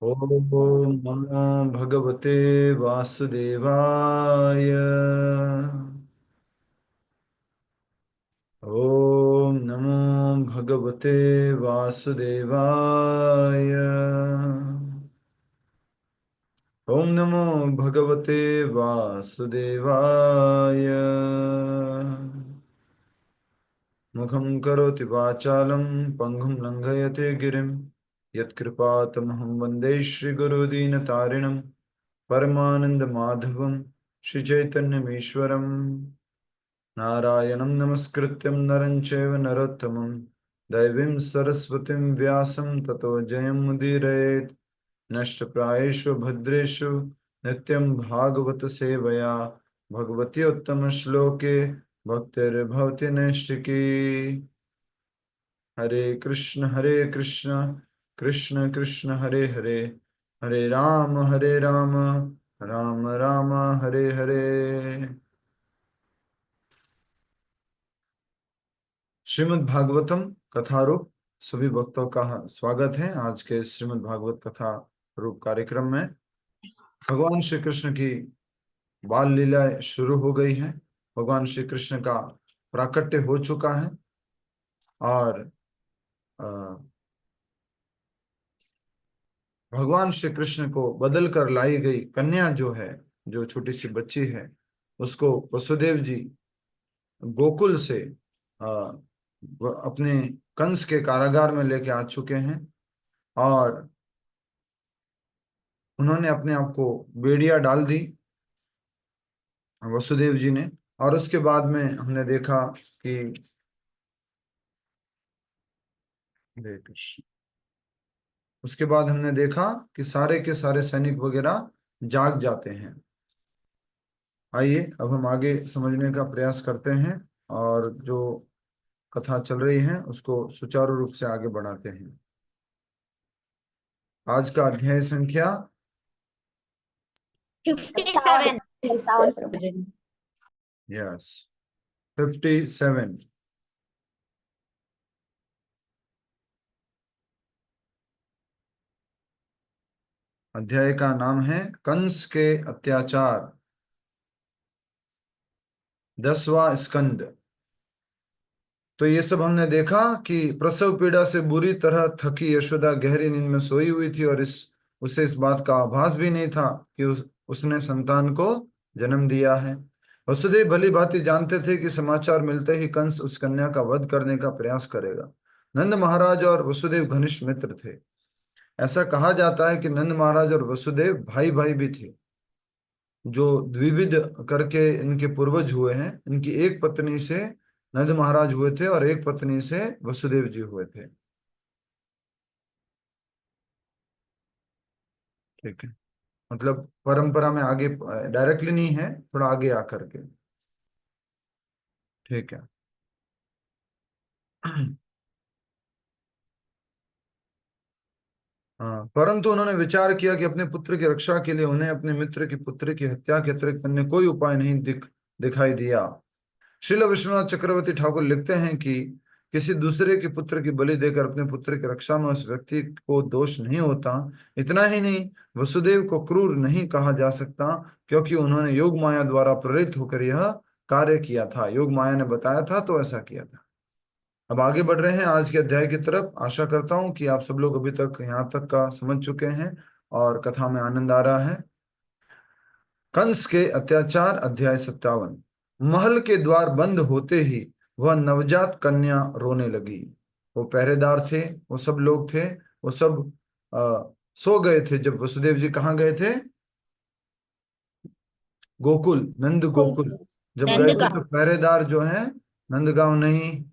ओम नमो भगवते वासुदेवाय। ओम नमो भगवते वासुदेवाय। ओम नमो भगवते वासुदेवाय। मुखं करोति वाचालं पंगुं लंघयते गिरिं यत्कृपातमहं वन्दे श्रीगुरुदीनतारिणं परमानन्दमाधवं श्रीचैतन्यमीश्वरम्। नारायणं नमस्कृत्यं नरं चैव नरोत्तमं दैवीं सरस्वतीं व्यासं ततो जयमुदीरयेत्। नष्टप्रायेषु भद्रेषु नित्यं भागवत सेवया भगवती उत्तमश्लोके भक्तिर्भवति नैष्टिकी। हरे कृष्ण कृष्ण कृष्ण हरे हरे, हरे राम राम राम हरे हरे। श्रीमद् भागवतम कथारूप सभी भक्तों का स्वागत है। आज के श्रीमद् भागवत कथा रूप कार्यक्रम में भगवान श्री कृष्ण की बाल लीला शुरू हो गई है। भगवान श्री कृष्ण का प्राकट्य हो चुका है और अ, भगवान श्री कृष्ण को बदल कर लाई गई कन्या जो है, जो छोटी सी बच्ची है, उसको वसुदेव जी गोकुल से अपने कंस के कारागार में लेके आ चुके हैं और उन्होंने अपने आप को बेड़िया डाल दी वसुदेव जी ने। और उसके बाद में हमने देखा कि हरे कृष्ण, उसके बाद हमने देखा कि सारे के सारे सैनिक वगैरह जाग जाते हैं। आइए अब हम आगे समझने का प्रयास करते हैं और जो कथा चल रही है उसको सुचारू रूप से आगे बढ़ाते हैं। आज का अध्याय संख्या 57। यस 57। अध्याय का नाम है कंस के अत्याचार, 10वां स्कंद। तो ये सब हमने देखा कि प्रसव पीड़ा से बुरी तरह थकी यशोदा गहरी नींद में सोई हुई थी और उसे इस बात का आभास भी नहीं था कि उसने संतान को जन्म दिया है। वसुदेव भली भांति जानते थे कि समाचार मिलते ही कंस उस कन्या का वध करने का प्रयास करेगा। नंद महाराज और वसुदेव घनिष्ठ मित्र थे। ऐसा कहा जाता है कि नंद महाराज और वसुदेव भाई भाई भी थे। जो द्विविध करके इनके पूर्वज हुए हैं, इनकी एक पत्नी से नंद महाराज हुए थे और एक पत्नी से वसुदेव जी हुए थे। ठीक है, मतलब परंपरा में आगे डायरेक्टली नहीं है, थोड़ा आगे आकर के। ठीक है। हाँ, परंतु उन्होंने विचार किया कि अपने पुत्र की रक्षा के लिए उन्हें अपने मित्र की पुत्र की हत्या के अतिरिक्त अन्य कोई उपाय नहीं दिखाई दिया। श्रील विश्वनाथ चक्रवर्ती ठाकुर लिखते हैं कि किसी दूसरे के पुत्र की बलि देकर अपने पुत्र की रक्षा में उस व्यक्ति को दोष नहीं होता। इतना ही नहीं, वसुदेव को क्रूर नहीं कहा जा सकता क्योंकि उन्होंने योग माया द्वारा प्रेरित होकर यह कार्य किया था। योग माया ने बताया था तो ऐसा किया था। अब आगे बढ़ रहे हैं आज के अध्याय की तरफ। आशा करता हूं कि आप सब लोग अभी तक यहाँ तक का समझ चुके हैं और कथा में आनंद आ रहा है। कंस के अत्याचार, अध्याय 57। महल के द्वार बंद होते ही वह नवजात कन्या रोने लगी। वो पहरेदार थे, वो सब लोग थे, वो सब सो गए थे जब वसुदेव जी कहाँ गए थे? गोकुल, नंद गोकुल। जब गए थे तो पहरेदार जो है, नंदगांव नहीं,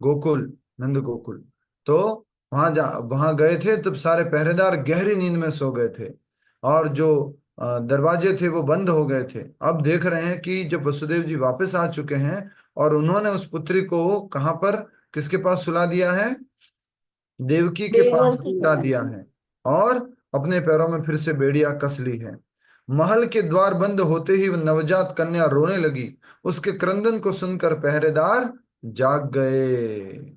गोकुल, नंद गोकुल। तो वहां गए थे तब सारे पहरेदार गहरी नींद में सो गए थे और जो दरवाजे थे वो बंद हो गए थे। अब देख रहे हैं कि जब वसुदेव जी वापस आ चुके हैं और उन्होंने उस पुत्री को कहाँ पर, किसके पास सुला दिया है? देवकी के पास सुला दिया है और अपने पैरों में फिर से बेड़ियां कस ली है। महल के द्वार बंद होते ही वह नवजात कन्या रोने लगी। उसके क्रंदन को सुनकर पहरेदार जाग गए।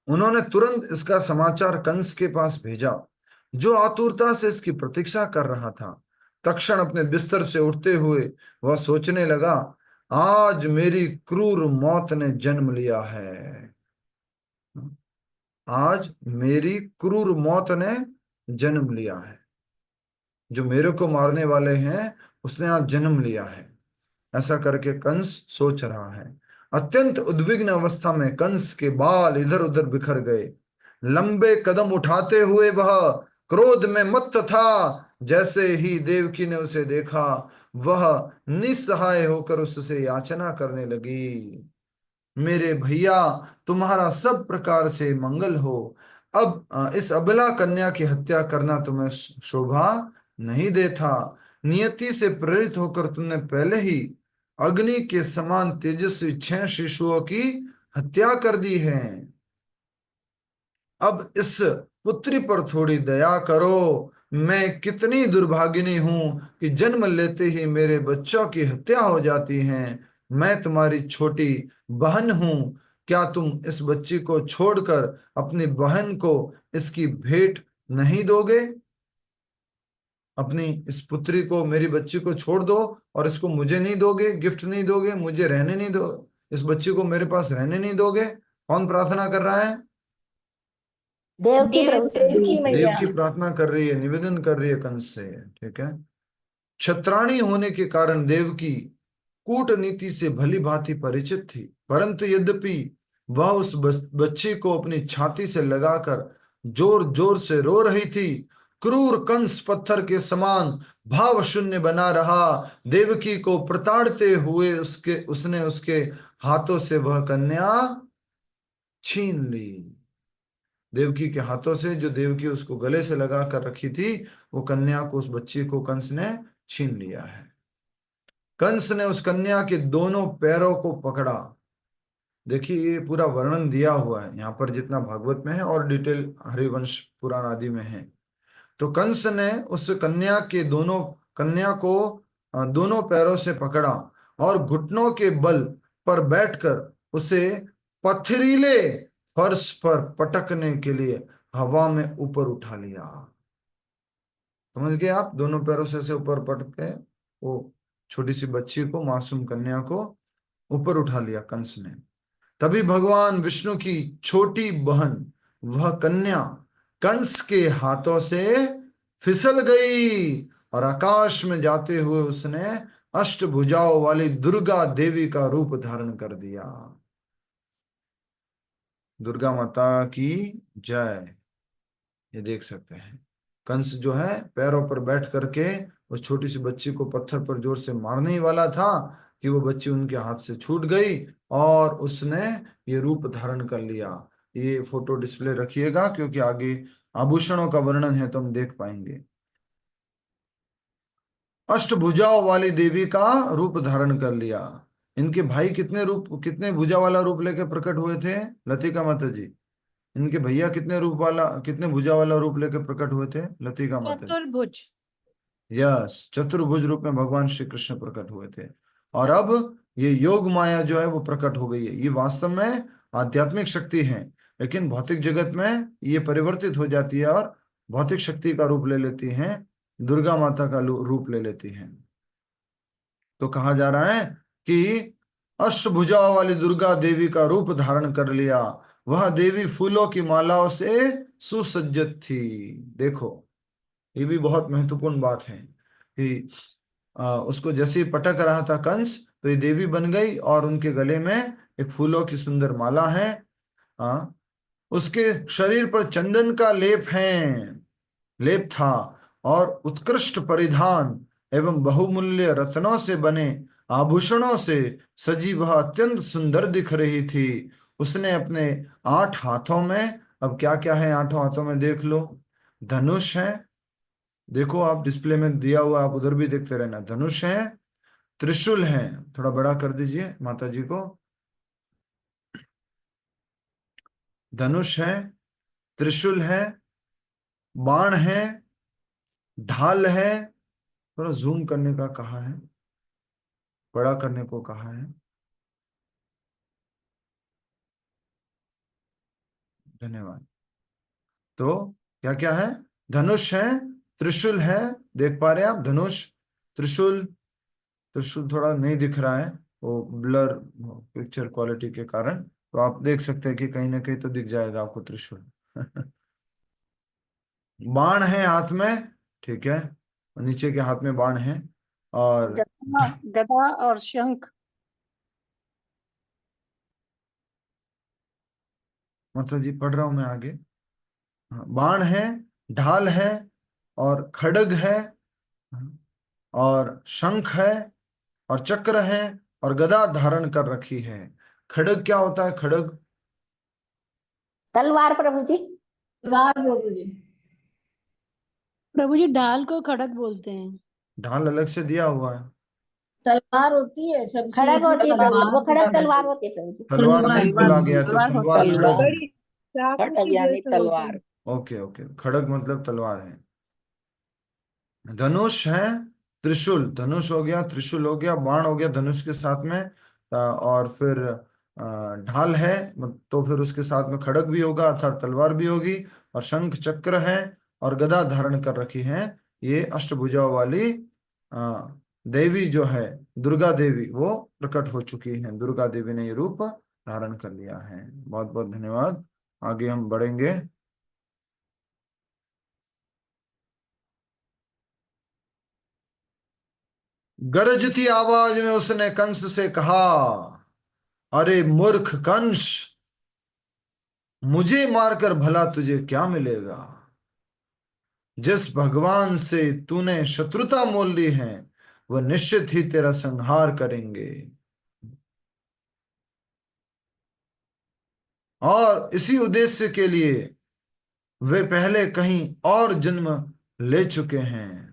उन्होंने तुरंत इसका समाचार कंस के पास भेजा। जो आतुरता से इसकी प्रतीक्षा कर रहा था। तक्षण अपने बिस्तर से उठते हुए वह सोचने लगा, आज मेरी क्रूर मौत ने जन्म लिया है। आज मेरी क्रूर मौत ने जन्म लिया है। जो मेरे को मारने वाले हैं उसने आज जन्म लिया है। ऐसा करके कंस सोच रहा है। अत्यंत उद्विग्न अवस्था में कंस के बाल इधर उधर बिखर गए। लंबे कदम उठाते हुए वह क्रोध में मत्त था। जैसे ही देवकी ने उसे देखा, वह निस्सहाय होकर उससे याचना करने लगी, मेरे भैया, तुम्हारा सब प्रकार से मंगल हो। अब इस अबला कन्या की हत्या करना तुम्हें शोभा नहीं देता। नियति से प्रेरित होकर तुमने पहले ही अग्नि के समान तेजस्वी 6 शिशुओं की हत्या कर दी है। अब इस पुत्री पर थोड़ी दया करो। मैं कितनी दुर्भागिनी हूं कि जन्म लेते ही मेरे बच्चों की हत्या हो जाती है। मैं तुम्हारी छोटी बहन हूं। क्या तुम इस बच्ची को छोड़कर अपनी बहन को इसकी भेंट नहीं दोगे? अपनी इस पुत्री को, मेरी बच्ची को छोड़ दो और इसको मुझे नहीं दोगे, गिफ्ट नहीं दोगे, मुझे रहने नहीं दो, इस बच्ची को मेरे पास रहने नहीं दोगे? कौन प्रार्थना कर रहा है? देव की देव प्रभु जी। देवकी देव मैया। की प्रार्थना कर रही है, निवेदन कर रही है कंस से। ठीक है। क्षत्राणी होने के कारण देवकी कूटनीति से भली भांति परिचित थी, परंतु यद्यपि वह उस बच्ची को अपनी छाती से लगाकर जोर जोर से रो रही थी, क्रूर कंस पत्थर के समान भाव शून्य बना रहा। देवकी को प्रताड़ते हुए उसने उसके हाथों से वह कन्या छीन ली। देवकी के हाथों से, जो देवकी उसको गले से लगा कर रखी थी, वो कन्या को, उस बच्ची को कंस ने छीन लिया है। कंस ने उस कन्या के दोनों पैरों को पकड़ा। देखिए, ये पूरा वर्णन दिया हुआ है यहाँ पर, जितना भागवत में है और डिटेल हरिवंश पुराण आदि में है। तो कंस ने उस कन्या को दोनों पैरों से पकड़ा और घुटनों के बल पर बैठकर उसे पथरीले फर्श पर पटकने के लिए हवा में ऊपर उठा लिया। समझ गए आप? दोनों पैरों से ऐसे ऊपर पटक के वो छोटी सी बच्ची को, मासूम कन्या को ऊपर उठा लिया कंस ने। तभी भगवान विष्णु की छोटी बहन, वह कन्या, कंस के हाथों से फिसल गई और आकाश में जाते हुए उसने अष्टभुजाओं वाली दुर्गा देवी का रूप धारण कर दिया। दुर्गा माता की जय। ये देख सकते हैं, कंस जो है पैरों पर बैठ करके उस छोटी सी बच्ची को पत्थर पर जोर से मारने ही वाला था कि वो बच्ची उनके हाथ से छूट गई और उसने ये रूप धारण कर लिया। ये फोटो डिस्प्ले रखिएगा, क्योंकि आगे आभूषणों का वर्णन है तो हम देख पाएंगे। अष्टभुजाओं वाली देवी का रूप धारण कर लिया। इनके भाई कितने भुजा वाला रूप लेकर प्रकट हुए थे, लतिका माता जी? इनके भैया कितने भुजा वाला रूप लेकर प्रकट हुए थे, लतिका माता जी? चतुर्भुज। यस, चतुर्भुज रूप में भगवान श्री कृष्ण प्रकट हुए थे। और अब ये योग माया जो है वो प्रकट हो गई है। ये वास्तव में आध्यात्मिक शक्ति है, लेकिन भौतिक जगत में ये परिवर्तित हो जाती है और भौतिक शक्ति का रूप ले लेती हैं, दुर्गा माता का रूप ले लेती हैं। तो कहा जा रहा है कि अष्टभुजाओं वाली दुर्गा देवी का रूप धारण कर लिया। वह देवी फूलों की मालाओं से सुसज्जित थी। देखो, ये भी बहुत महत्वपूर्ण बात है कि उसको जैसे ही पटक रहा था कंस, तो ये देवी बन गई और उनके गले में एक फूलों की सुंदर माला है। आ, उसके शरीर पर चंदन का लेप था और उत्कृष्ट परिधान एवं बहुमूल्य रत्नों से बने आभूषणों से सजी वह अत्यंत सुंदर दिख रही थी। उसने अपने 8 हाथों में, अब क्या क्या है 8 हाथों में देख लो। धनुष है, देखो आप डिस्प्ले में दिया हुआ, आप उधर भी देखते रहना। धनुष है, त्रिशूल है, थोड़ा बड़ा कर दीजिए माता जी को। धनुष है, त्रिशूल है, बाण है, ढाल है। थोड़ा जूम करने का कहा है, बड़ा करने को कहा है। धन्यवाद। तो क्या क्या है? धनुष है, त्रिशूल है, देख पा रहे हैं आप? धनुष, त्रिशूल। त्रिशूल थोड़ा नहीं दिख रहा है, वो ब्लर पिक्चर क्वालिटी के कारण, तो आप देख सकते हैं कि कहीं ना कहीं तो दिख जाएगा आपको त्रिशूल। बाण है हाथ में, ठीक है, नीचे के हाथ में बाण है। और गदा, गदा और शंख। मतलब जी पढ़ रहा हूं मैं आगे। हाँ, बाण है, ढाल है, और खड्ग है, और शंख है, और चक्र है, और गदा धारण कर रखी है। खड्ग क्या होता है? खड्ग तलवार प्रभु जी। तलवार प्रभु जी। प्रभु जी ढाल को खड़ग बोलते हैं। ढाल अलग से दिया हुआ है। तलवार होती है शमशीर खड़ग होती है प्रभु जी, वो खड़ग तलवार तलवार होती है प्रभु जी। तलवार नहीं बोला गया, तो तलवार तलवार होती है, खड्ग है। बड़ी चाकू खड्ग की यानी जैसे होती तलवार। है। ओके ओके, खड्ग मतलब तलवार है। धनुष है, त्रिशूल, धनुष हो गया, त्रिशूल हो गया, बाण हो गया धनुष के साथ में, और फिर ढाल है, तो फिर उसके साथ में खड्ग भी होगा अर्थात तलवार भी होगी, और शंख चक्र है, और गदा धारण कर रखी है। ये अष्टभुजाओं वाली देवी जो है, दुर्गा देवी, वो प्रकट हो चुकी है। दुर्गा देवी ने ये रूप धारण कर लिया है। बहुत बहुत धन्यवाद। आगे हम बढ़ेंगे। गरजती आवाज में उसने कंस से कहा, अरे मूर्ख कंस, मुझे मारकर भला तुझे क्या मिलेगा? जिस भगवान से तूने शत्रुता मोल ली है, वह निश्चित ही तेरा संहार करेंगे, और इसी उद्देश्य के लिए वे पहले कहीं और जन्म ले चुके हैं।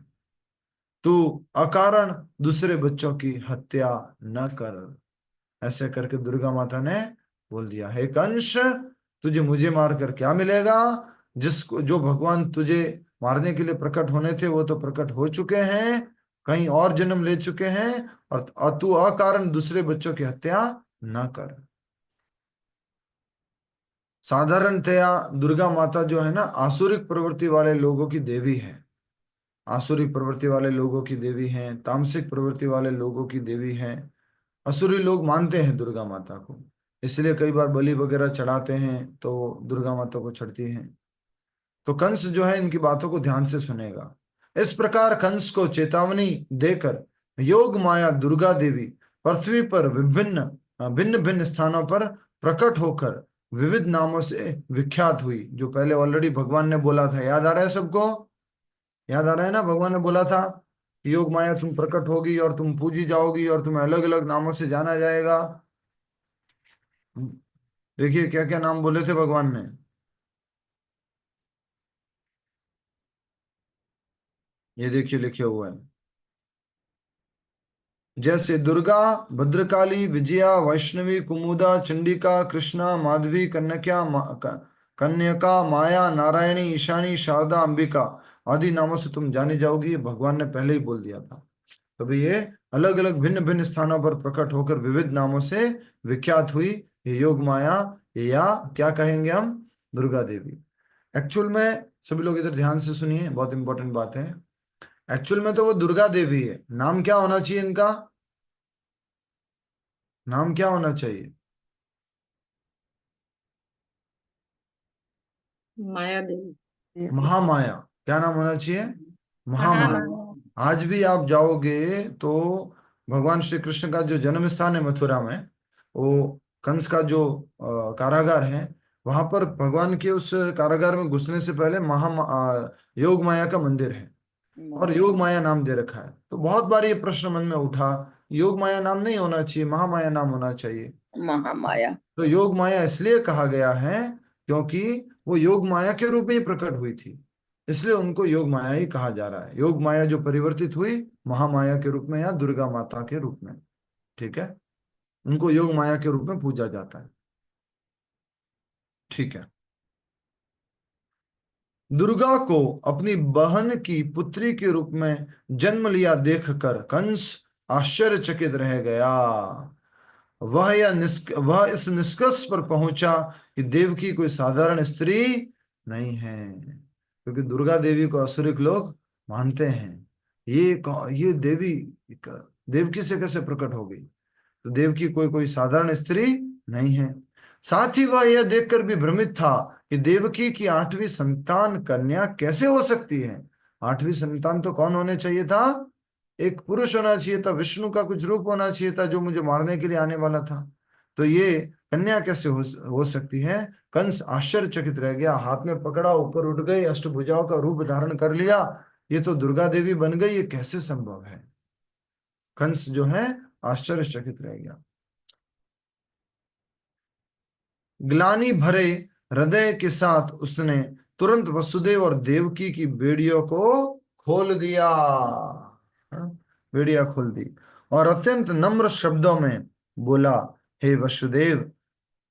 तू अकारण दूसरे बच्चों की हत्या न कर। ऐसे करके दुर्गा माता ने बोल दिया, हे कंस, तुझे मुझे मारकर क्या मिलेगा? जिसको जो भगवान तुझे मारने के लिए प्रकट होने थे वो तो प्रकट हो चुके हैं, कहीं और जन्म ले चुके हैं, और तू अकारण दूसरे बच्चों की हत्या न कर। साधारणतया दुर्गा माता जो है ना, आसुरिक प्रवृत्ति वाले लोगों की देवी है। आसुरिक प्रवृत्ति वाले लोगों की देवी हैं, तामसिक प्रवृत्ति वाले लोगों की देवी हैं। असुरी लोग मानते हैं दुर्गा माता को, इसलिए कई बार बलि वगैरह चढ़ाते हैं तो दुर्गा माता को चढ़ती हैं। तो कंस जो है इनकी बातों को ध्यान से सुनेगा। इस प्रकार कंस को चेतावनी देकर योग माया दुर्गा देवी पृथ्वी पर विभिन्न भिन्न भिन्न स्थानों पर प्रकट होकर विविध नामों से विख्यात हुई। जो पहले ऑलरेडी भगवान ने बोला था, याद आ रहा है सबको? याद आ रहा है ना? भगवान ने बोला था कि योग माया तुम प्रकट होगी और तुम पूजी जाओगी और तुम्हें अलग अलग नामों से जाना जाएगा। देखिए क्या क्या नाम बोले थे भगवान ने। ये देखिए लिखे हुए हैं, जैसे दुर्गा, भद्रकाली, विजया, वैष्णवी, कुमुदा, चंडिका, कृष्णा, माधवी, कन्यका, माया, नारायणी, ईशानी, शारदा, अंबिका आदि नामों से तुम जानी जाओगी। ये भगवान ने पहले ही बोल दिया था। तभी ये अलग अलग भिन्न भिन्न स्थानों पर प्रकट होकर विविध नामों से विख्यात हुई। ये योग माया, या क्या कहेंगे हम, दुर्गा देवी। एक्चुअल में सभी लोग इधर ध्यान से सुनिए, बहुत इंपॉर्टेंट बात है। एक्चुअल में तो वो दुर्गा देवी है। नाम क्या होना चाहिए इनका? नाम क्या होना चाहिए? माया देवी। महामाया। क्या नाम होना चाहिए? महामाया। आज भी आप जाओगे तो भगवान श्री कृष्ण का जो जन्म स्थान है मथुरा में, वो कंस का जो कारागार है, वहां पर भगवान के उस कारागार में घुसने से पहले योग माया का मंदिर है, और योग माया नाम दे रखा है। तो बहुत बार ये प्रश्न मन में उठा, योग माया नाम नहीं होना चाहिए, महामाया नाम होना चाहिए। महामाया। तो योग माया इसलिए कहा गया है क्योंकि वो योग माया के रूप में ही प्रकट हुई थी, इसलिए उनको योग माया ही कहा जा रहा है। योग माया जो परिवर्तित हुई महामाया के रूप में या दुर्गा माता के रूप में, ठीक है, उनको योग माया के रूप में पूजा जाता है। ठीक है। दुर्गा को अपनी बहन की पुत्री के रूप में जन्म लिया देखकर कंस आश्चर्यचकित रह गया। वह इस निष्कर्ष पर पहुंचा कि देवकी कोई साधारण स्त्री नहीं है। क्योंकि दुर्गा देवी को असुरिक लोग मानते हैं। ये देवी देवकी से कैसे प्रकट हो गई? तो देवकी कोई कोई साधारण स्त्री नहीं है। साथ ही वह यह देखकर भी भ्रमित था कि देवकी की 8वीं संतान कन्या कैसे हो सकती है। 8वीं संतान तो कौन होने चाहिए था? एक पुरुष होना चाहिए था, विष्णु का कुछ रूप होना चाहिए था जो मुझे मारने के लिए आने वाला था। तो ये कन्या कैसे हो सकती है? कंस आश्चर्यचकित रह गया, हाथ में पकड़ा, ऊपर उठ गई, अष्टभुजाओं का रूप धारण कर लिया। ये तो दुर्गा देवी बन गई, ये कैसे संभव है? कंस जो है आश्चर्यचकित रह गया। ग्लानि भरे हृदय के साथ उसने तुरंत वसुदेव और देवकी की बेड़ियों को खोल दिया। बेड़ियां खोल दी और अत्यंत नम्र शब्दों में बोला, हे वसुदेव,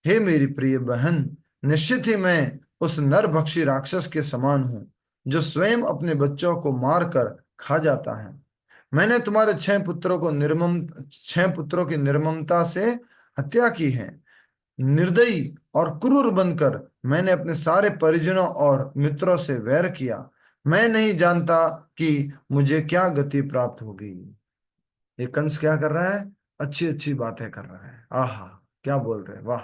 हे मेरी प्रिय बहन, निश्चित ही मैं उस नरभक्षी राक्षस के समान हूं जो स्वयं अपने बच्चों को मारकर खा जाता है। मैंने तुम्हारे 6 पुत्रों की निर्ममता से हत्या की है। निर्दयी और क्रूर बनकर मैंने अपने सारे परिजनों और मित्रों से वैर किया। मैं नहीं जानता कि मुझे क्या गति प्राप्त होगी। ये कंस क्या कर रहा है? अच्छी अच्छी बातें कर रहा है। आहा, क्या बोल रहे हैं, वाह।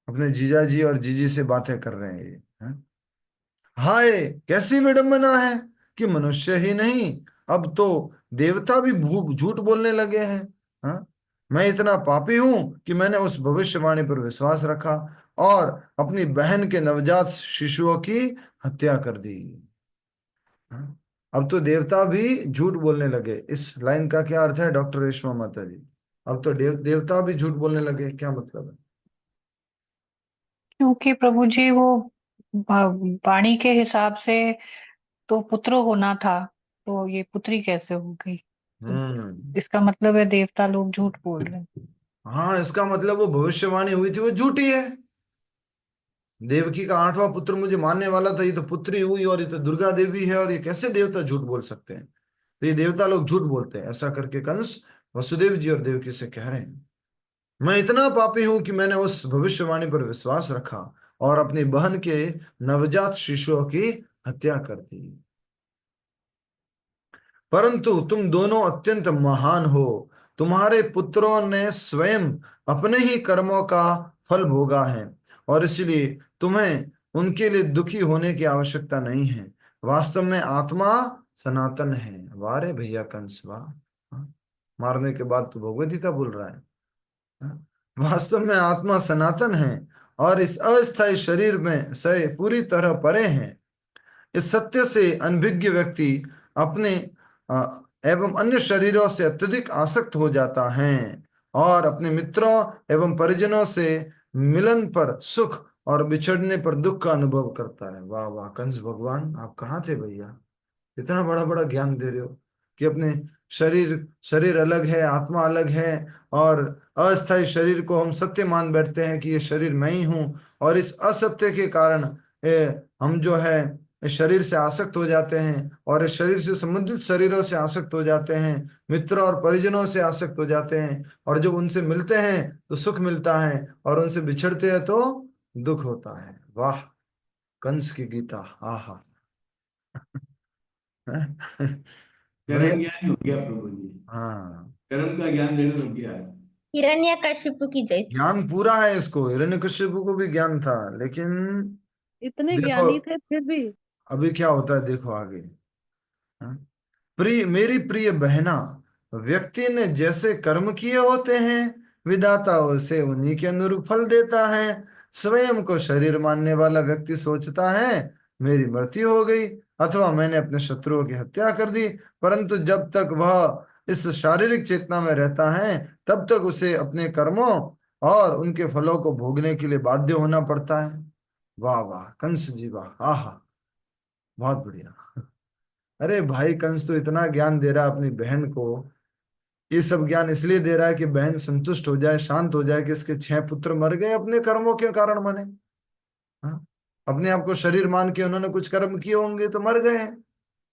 अपने जीजा जी और जीजी से बातें कर रहे हैं ये। हाय, कैसी विडंबना है कि मनुष्य ही नहीं, अब तो देवता भी झूठ बोलने लगे हैं। हाँ? मैं इतना पापी हूं कि मैंने उस भविष्यवाणी पर विश्वास रखा और अपनी बहन के नवजात शिशुओं की हत्या कर दी। हाँ? अब तो देवता भी झूठ बोलने लगे। इस लाइन का क्या अर्थ है डॉक्टर रेशमा माता जी? अब तो देवता भी झूठ बोलने लगे, क्या मतलब है? क्योंकि प्रभु जी वो वाणी के हिसाब से तो पुत्र होना था, तो ये पुत्री कैसे हो गई? तो हम्म। इसका मतलब है देवता लोग झूठ बोल रहे हैं। हाँ, इसका मतलब वो भविष्यवाणी हुई थी वो झूठी है। देवकी का 8वां पुत्र मुझे मानने वाला था, ये तो पुत्री हुई और ये तो दुर्गा देवी है, और ये कैसे देवता झूठ बोल सकते हैं? तो ये देवता लोग झूठ बोलते हैं, ऐसा करके कंस वसुदेव जी और देवकी से कह रहे हैं। मैं इतना पापी हूं कि मैंने उस भविष्यवाणी पर विश्वास रखा और अपनी बहन के नवजात शिशुओं की हत्या कर दी। परंतु तुम दोनों अत्यंत महान हो। तुम्हारे पुत्रों ने स्वयं अपने ही कर्मों का फल भोगा है और इसलिए तुम्हें उनके लिए दुखी होने की आवश्यकता नहीं है। वास्तव में आत्मा सनातन है। वाह रे भैया कंस, वाह। हाँ? मारने के बाद तो भगवद गीता बोल रहा है। हाँ? वास्तव में आत्मा सनातन है और इस अस्थायी शरीर में से पूरी तरह परे है। इस सत्य से अनभिज्ञ व्यक्ति अपने एवं अन्य शरीरों से अत्यधिक आसक्त हो जाता है और अपने मित्रों एवं परिजनों से मिलन पर सुख और बिछड़ने पर दुख का अनुभव करता है। वाह वाह, कंस भगवान आप कहाँ थे भैया? इतना बड़ा बड़ा ज्ञान दे रहे हो कि अपने शरीर शरीर अलग है, आत्मा अलग है, और अस्थायी शरीर को हम सत्य मान बैठते हैं कि ये शरीर मैं ही हूं, और इस असत्य के कारण हम जो है इस शरीर से आसक्त हो जाते हैं और इस शरीर से संबंधित शरीरों से आसक्त हो जाते हैं, मित्र और परिजनों से आसक्त हो जाते हैं, और जब उनसे मिलते हैं तो सुख मिलता है और उनसे बिछड़ते हैं तो दुख होता है। वाह, कंस की गीता, आहा। कर्म ज्ञान हो गया प्रभु जी, हाँ, कर्म का ज्ञान देने लग गया। हिरण्यकशिपु की जय। ज्ञान पूरा है इसको, हिरण्यकशिपु को भी ज्ञान था, लेकिन इतने देखो ज्ञानी थे फिर भी। अभी क्या होता है, देखो आगे। हाँ? मेरी प्रिय बहना, व्यक्ति ने जैसे कर्म किए होते हैं विधाता उसे उन्हीं के अनुरूप फल देता है। स्वयं को शरीर मानने वाला व्यक्ति सोचता है मेरी मृत्यु हो गई अथवा मैंने अपने शत्रुओं की हत्या कर दी, परंतु जब तक वह इस शारीरिक चेतना में रहता है तब तक उसे अपने कर्मों और उनके फलों को भोगने के लिए बाध्य होना पड़ता है। वाह वाह कंस जी, वाह, आहा, बहुत बढ़िया। अरे भाई, कंस तो इतना ज्ञान दे रहा है अपनी बहन को। ये सब ज्ञान इसलिए दे रहा है कि बहन संतुष्ट हो जाए, शांत हो जाए कि इसके 6 पुत्र मर गए अपने कर्मों के कारण मने। हाँ? अपने आप को शरीर मान के उन्होंने कुछ कर्म किए होंगे तो मर गए हैं।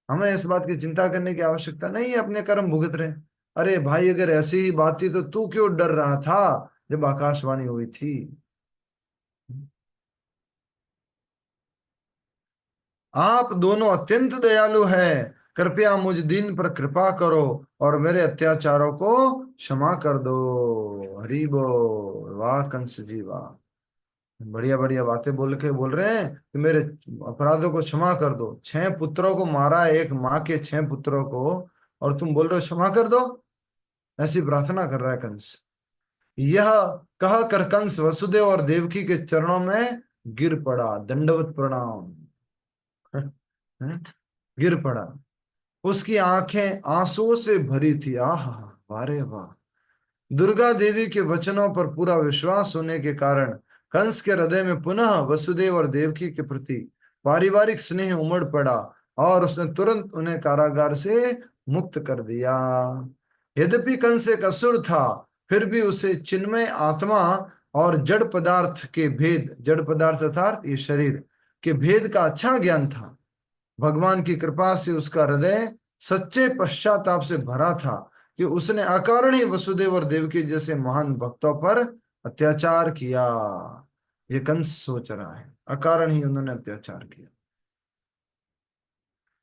हमें इस बात की चिंता करने की आवश्यकता नहीं है, अपने कर्म भुगत रहे हैं। अरे भाई, अगर ऐसी ही बात थी तो तू क्यों डर रहा था जब आकाशवाणी हुई थी? आप दोनों अत्यंत दयालु हैं, कृपया मुझ दीन पर कृपा करो और मेरे अत्याचारों को क्षमा कर दो। हरि बोल। वाह कंस जी वाह, बढ़िया बढ़िया बातें बोल रहे हैं कि मेरे अपराधों को क्षमा कर दो। 6 पुत्रों को मारा, एक माँ के 6 पुत्रों को, और तुम बोल रहे हो क्षमा कर दो। ऐसी प्रार्थना कर रहा है कंस। यह कह कर कंस वसुदेव और देवकी के चरणों में गिर पड़ा, दंडवत प्रणाम। गिर पड़ा। उसकी आंखें आंसुओं से भरी थी। आह, वारे वाह। दुर्गा देवी के वचनों पर पूरा विश्वास होने के कारण कंस के हृदय में पुनः वसुदेव और देवकी के प्रति पारिवारिक स्नेह उमड़ पड़ा और उसने तुरंत उन्हें कारागार से मुक्त कर दिया। यद्यपि कंस एक असुर था, फिर भी उसे चिन्मय आत्मा और जड़ पदार्थ के भेद, जड़ पदार्थ अर्थात ये शरीर के भेद का अच्छा ज्ञान था। भगवान की कृपा से उसका हृदय सच्चे पश्चाताप से भरा था कि उसने अकारण ही वसुदेव और देवकी जैसे महान भक्तों पर अत्याचार किया। ये कंस सोच रहा है, अकारण ही उन्होंने अत्याचार किया।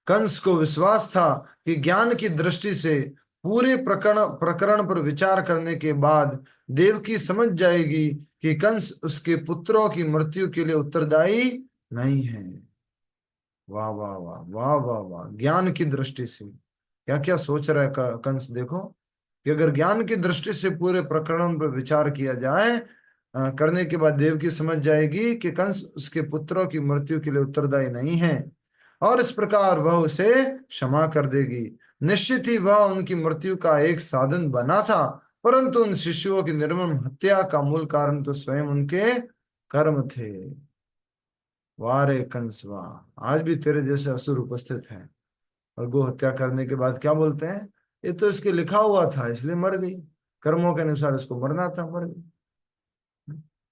कंस को विश्वास था कि ज्ञान की दृष्टि से पूरे प्रकरण प्रकरण पर विचार करने के बाद देवकी समझ जाएगी कि कंस उसके पुत्रों की मृत्यु के लिए उत्तरदायी नहीं है। वाह वाह वाह वाह वाह वाह। ज्ञान की दृष्टि से क्या क्या सोच रहा है कंस, देखो कि अगर ज्ञान की दृष्टि से पूरे प्रकरण पर विचार किया जाए, करने के बाद देवकी समझ जाएगी कि कंस उसके पुत्रों की मृत्यु के लिए उत्तरदायी नहीं है और इस प्रकार वह उसे क्षमा कर देगी। निश्चित ही वह उनकी मृत्यु का एक साधन बना था, परंतु उन शिशुओं की निर्मम हत्या का मूल कारण तो स्वयं उनके कर्म थे। वाह रे कंस वाह, आज भी तेरे जैसे असुर उपस्थित हैं और गो हत्या करने के बाद क्या बोलते हैं, ये तो इसके लिखा हुआ था इसलिए मर गई, कर्मों के अनुसार इसको मरना था, मर गई।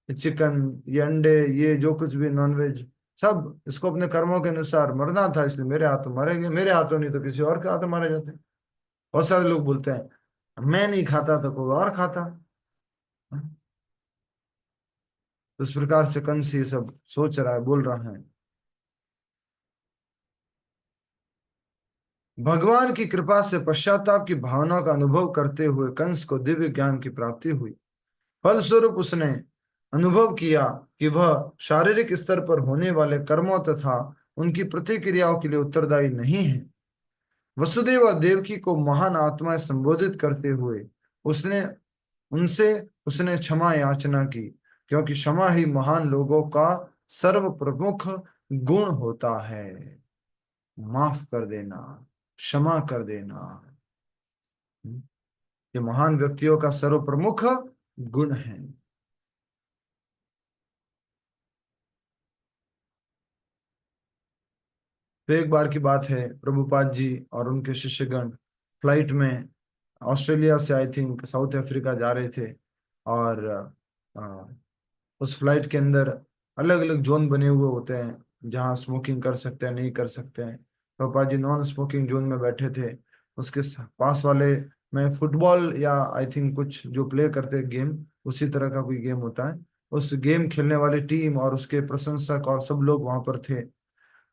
ये चिकन, ये अंडे, ये जो कुछ भी नॉनवेज, सब इसको अपने कर्मों के अनुसार मरना था, इसलिए मेरे हाथों मरेंगे। मेरे हाथों नहीं तो किसी और के हाथों मारे जाते हैं। बहुत सारे लोग बोलते हैं मैं नहीं खाता तो कोई और खाता। तो इस प्रकार से कंस ये सब सोच रहा है, बोल रहा है। भगवान की कृपा से पश्चाताप की भावना का अनुभव करते हुए कंस को दिव्य ज्ञान की प्राप्ति हुई। फलस्वरूप उसने अनुभव किया कि वह शारीरिक स्तर पर होने वाले कर्मों तथा उनकी प्रतिक्रियाओं के लिए उत्तरदायी नहीं है। वसुदेव और देवकी को महान आत्माएं संबोधित करते हुए उसने उनसे उसने क्षमा याचना की, क्योंकि क्षमा ही महान लोगों का सर्व प्रमुख गुण होता है। माफ कर देना, क्षमा कर देना, ये महान व्यक्तियों का सर्व प्रमुख गुण है। तो एक बार की बात है, प्रभुपाद जी और उनके शिष्यगण फ्लाइट में ऑस्ट्रेलिया से आई थिंक साउथ अफ्रीका जा रहे थे और अ, उस फ्लाइट के अंदर अलग अलग जोन बने हुए होते हैं जहाँ स्मोकिंग कर सकते हैं, नहीं कर सकते हैं। Prabhupada ji non smoking zone में बैठे थे। उसके पास वाले में फुटबॉल या आई थिंक कुछ जो प्ले करते हैं गेम, उसी तरह का कोई गेम होता है, उस गेम खेलने वाली टीम और उसके प्रशंसक और सब लोग वहां पर थे।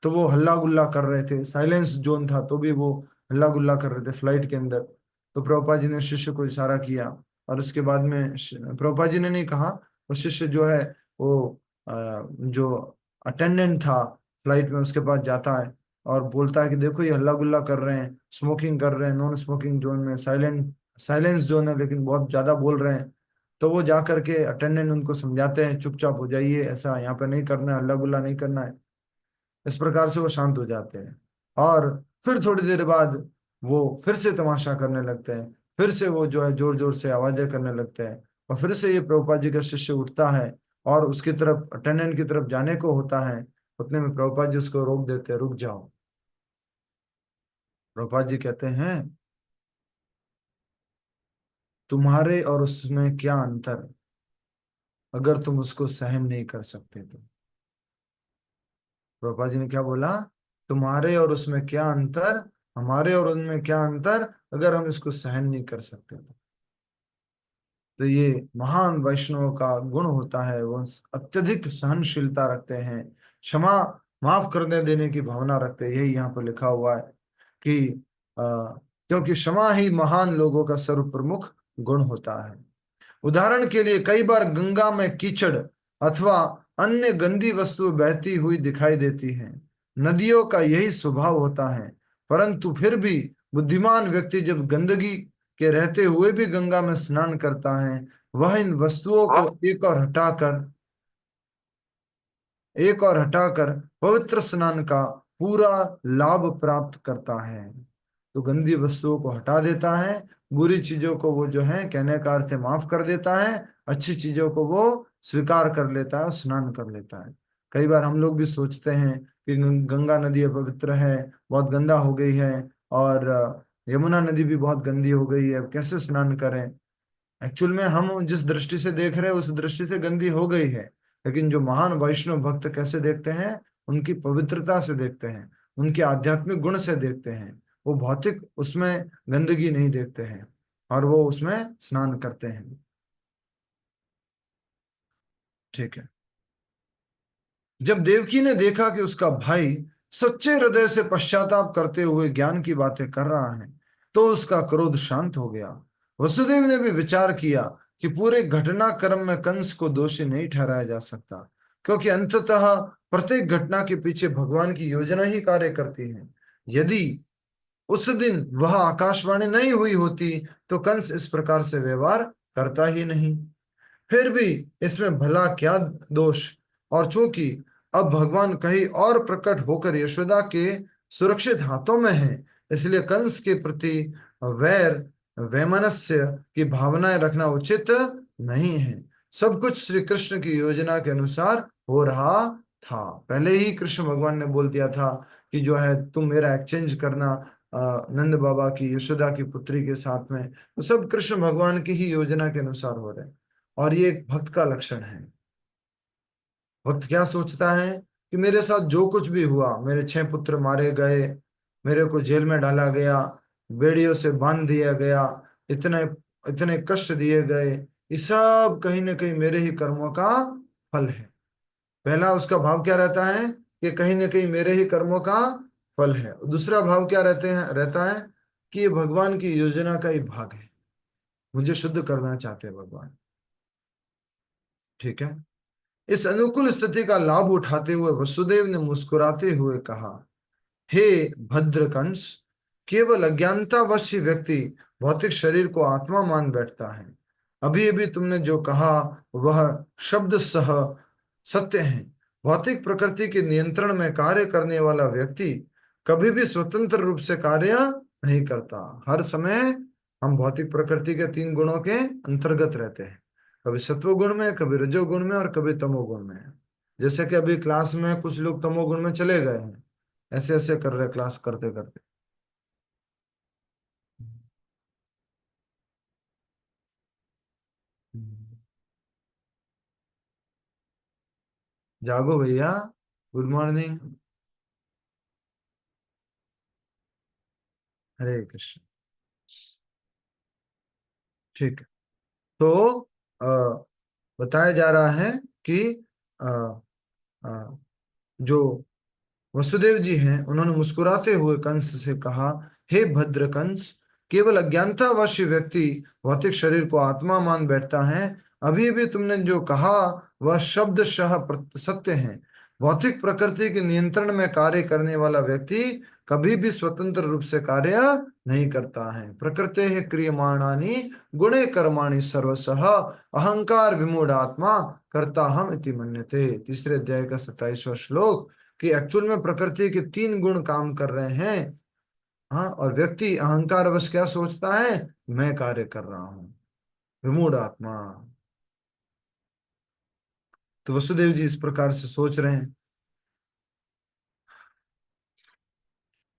तो वो हल्ला गुल्ला कर रहे थे, साइलेंस जोन था तो भी वो हल्ला गुल्ला कर रहे थे फ्लाइट के अंदर। तो प्रभुपाद जी ने शिष्य को इशारा किया और उसके बाद में प्रभुपाद जी ने नहीं कहा, वो शिष्य जो है वो जो अटेंडेंट था फ्लाइट में उसके पास जाता है और बोलता है कि देखो ये हल्ला गुल्ला कर रहे हैं, स्मोकिंग कर रहे हैं, नॉन स्मोकिंग जोन में, साइलेंस जोन है लेकिन बहुत ज्यादा बोल रहे हैं। तो वो जा करके अटेंडेंट उनको समझाते हैं चुपचाप हो जाइए, ऐसा यहाँ पे नहीं करना है, हल्ला गुल्ला नहीं करना है। इस प्रकार से वो शांत हो जाते हैं और फिर थोड़ी देर बाद वो फिर से तमाशा करने लगते हैं, फिर से वो जो है जोर जोर से आवाजें करने लगते हैं और फिर से ये प्रभुपाद जी का शिष्य उठता है और उसकी तरफ अटेंडेंट की तरफ जाने को होता है। उतने में प्रभुपाद जी उसको रोक देते हैं, रुक जाओ। प्रभुपाद जी कहते हैं तुम्हारे और उसमें क्या अंतर, अगर तुम उसको सहन नहीं कर सकते तो। प्रभुपाद जी ने क्या बोला, तुम्हारे और उसमें क्या अंतर, हमारे और उनमें क्या अंतर, अगर हम इसको सहन नहीं कर सकते तो ये महान वैष्णव का गुण होता है, वो अत्यधिक सहनशीलता रखते हैं, क्षमा माफ करने देने की भावना रखते हैं। यही यहाँ पर लिखा हुआ है कि क्योंकि क्षमा ही महान लोगों का सर्व प्रमुख गुण होता है। उदाहरण के लिए कई बार गंगा में कीचड़ अथवा अन्य गंदी वस्तु बहती हुई दिखाई देती हैं। नदियों का यही स्वभाव होता है, परंतु फिर भी बुद्धिमान व्यक्ति जब गंदगी के रहते हुए भी गंगा में स्नान करता है, वह इन वस्तुओं को एक और हटाकर पवित्र स्नान का पूरा लाभ प्राप्त करता है। तो गंदी वस्तुओं को हटा देता है, बुरी चीजों को वो जो है कहने का अर्थ है माफ कर देता है, अच्छी चीजों को वो स्वीकार कर लेता है, स्नान कर लेता है। कई बार हम लोग भी सोचते हैं कि गंगा नदी पवित्र है, बहुत गंदा हो गई है, और यमुना नदी भी बहुत गंदी हो गई है, अब कैसे स्नान करें। एक्चुअल में हम जिस दृष्टि से देख रहे हैं उस दृष्टि से गंदी हो गई है, लेकिन जो महान वैष्णव भक्त कैसे देखते हैं, उनकी पवित्रता से देखते हैं, उनके आध्यात्मिक गुण से देखते हैं। वो भौतिक उसमें गंदगी नहीं देखते हैं और वो उसमें स्नान करते हैं। ठीक है। जब देवकी ने देखा कि उसका भाई सच्चे हृदय से पश्चाताप करते हुए ज्ञान की बातें कर रहा है, तो उसका क्रोध शांत हो गया। वसुदेव ने भी विचार किया कि पूरे घटनाक्रम में कंस को दोषी नहीं ठहराया जा सकता, क्योंकि अंततः प्रत्येक घटना के पीछे भगवान की योजना ही कार्य करती है। यदि उस दिन वह आकाशवाणी नहीं हुई होती तो कंस इस प्रकार से व्यवहार करता ही नहीं। फिर भी इसमें भला क्या दोष, और चूंकि अब भगवान कहीं और प्रकट होकर यशोदा के सुरक्षित हाथों में है, इसलिए कंस के प्रति वैर वैमनस्य की भावनाएं रखना उचित नहीं है। सब कुछ श्री कृष्ण की योजना के अनुसार हो रहा था। पहले ही कृष्ण भगवान ने बोल दिया था कि जो है तुम मेरा एक्सचेंज करना नंद बाबा की यशोदा की पुत्री के साथ में। तो सब कृष्ण भगवान की ही योजना के अनुसार हो रहे हैं, और ये एक भक्त का लक्षण है। भक्त क्या सोचता है कि मेरे साथ जो कुछ भी हुआ, मेरे 6 पुत्र मारे गए, मेरे को जेल में डाला गया, बेड़ियों से बांध दिया गया, इतने इतने कष्ट दिए गए, ये सब कहीं ना कहीं मेरे ही कर्मों का फल है। पहला उसका भाव क्या रहता है कि कहीं ना कहीं मेरे ही कर्मों का फल है। दूसरा भाव क्या रहता है कि ये भगवान की योजना का ही भाग है, मुझे शुद्ध करना चाहते हैं भगवान। ठीक है। इस अनुकूल स्थिति का लाभ उठाते हुए वसुदेव ने मुस्कुराते हुए कहा, हे भद्रकंस, केवल अज्ञानतावश ही व्यक्ति भौतिक शरीर को आत्मा मान बैठता है। अभी अभी तुमने जो कहा वह शब्द सह सत्य है। भौतिक प्रकृति के नियंत्रण में कार्य करने वाला व्यक्ति कभी भी स्वतंत्र रूप से कार्य नहीं करता। हर समय हम भौतिक प्रकृति के 3 गुणों के अंतर्गत रहते हैं, कभी सत्व गुण में, कभी रजोगुण में, और कभी तमोगुण में। जैसे कि अभी क्लास में कुछ लोग तमोगुण में चले गए हैं, ऐसे ऐसे कर रहे क्लास करते करते। जागो भैया, गुड मॉर्निंग, हरे कृष्ण। ठीक है। तो अ, बताया जा रहा है कि अ, जो वसुदेव जी हैं उन्होंने मुस्कुराते हुए कंस से कहा, हे भद्र कंस, केवल अज्ञानतावश व्यक्ति भौतिक शरीर को आत्मा मान बैठता है। अभी भी तुमने जो कहा वह शब्दशः सत्य है। भौतिक प्रकृति के नियंत्रण में कार्य करने वाला व्यक्ति कभी भी स्वतंत्र रूप से कार्य नहीं करता है। प्रकृते क्रियमाणानि गुणे कर्माणि सर्वशः अहंकार विमूढ़ आत्मा कर्ता हम इति मन्यते। तीसरे अध्याय का 27वां श्लोक, कि एक्चुअल में प्रकृति के 3 गुण काम कर रहे हैं। हाँ, और व्यक्ति अहंकारवश क्या सोचता है, मैं कार्य कर रहा हूं, विमूढ़ आत्मा। तो वसुदेव जी इस प्रकार से सोच रहे हैं,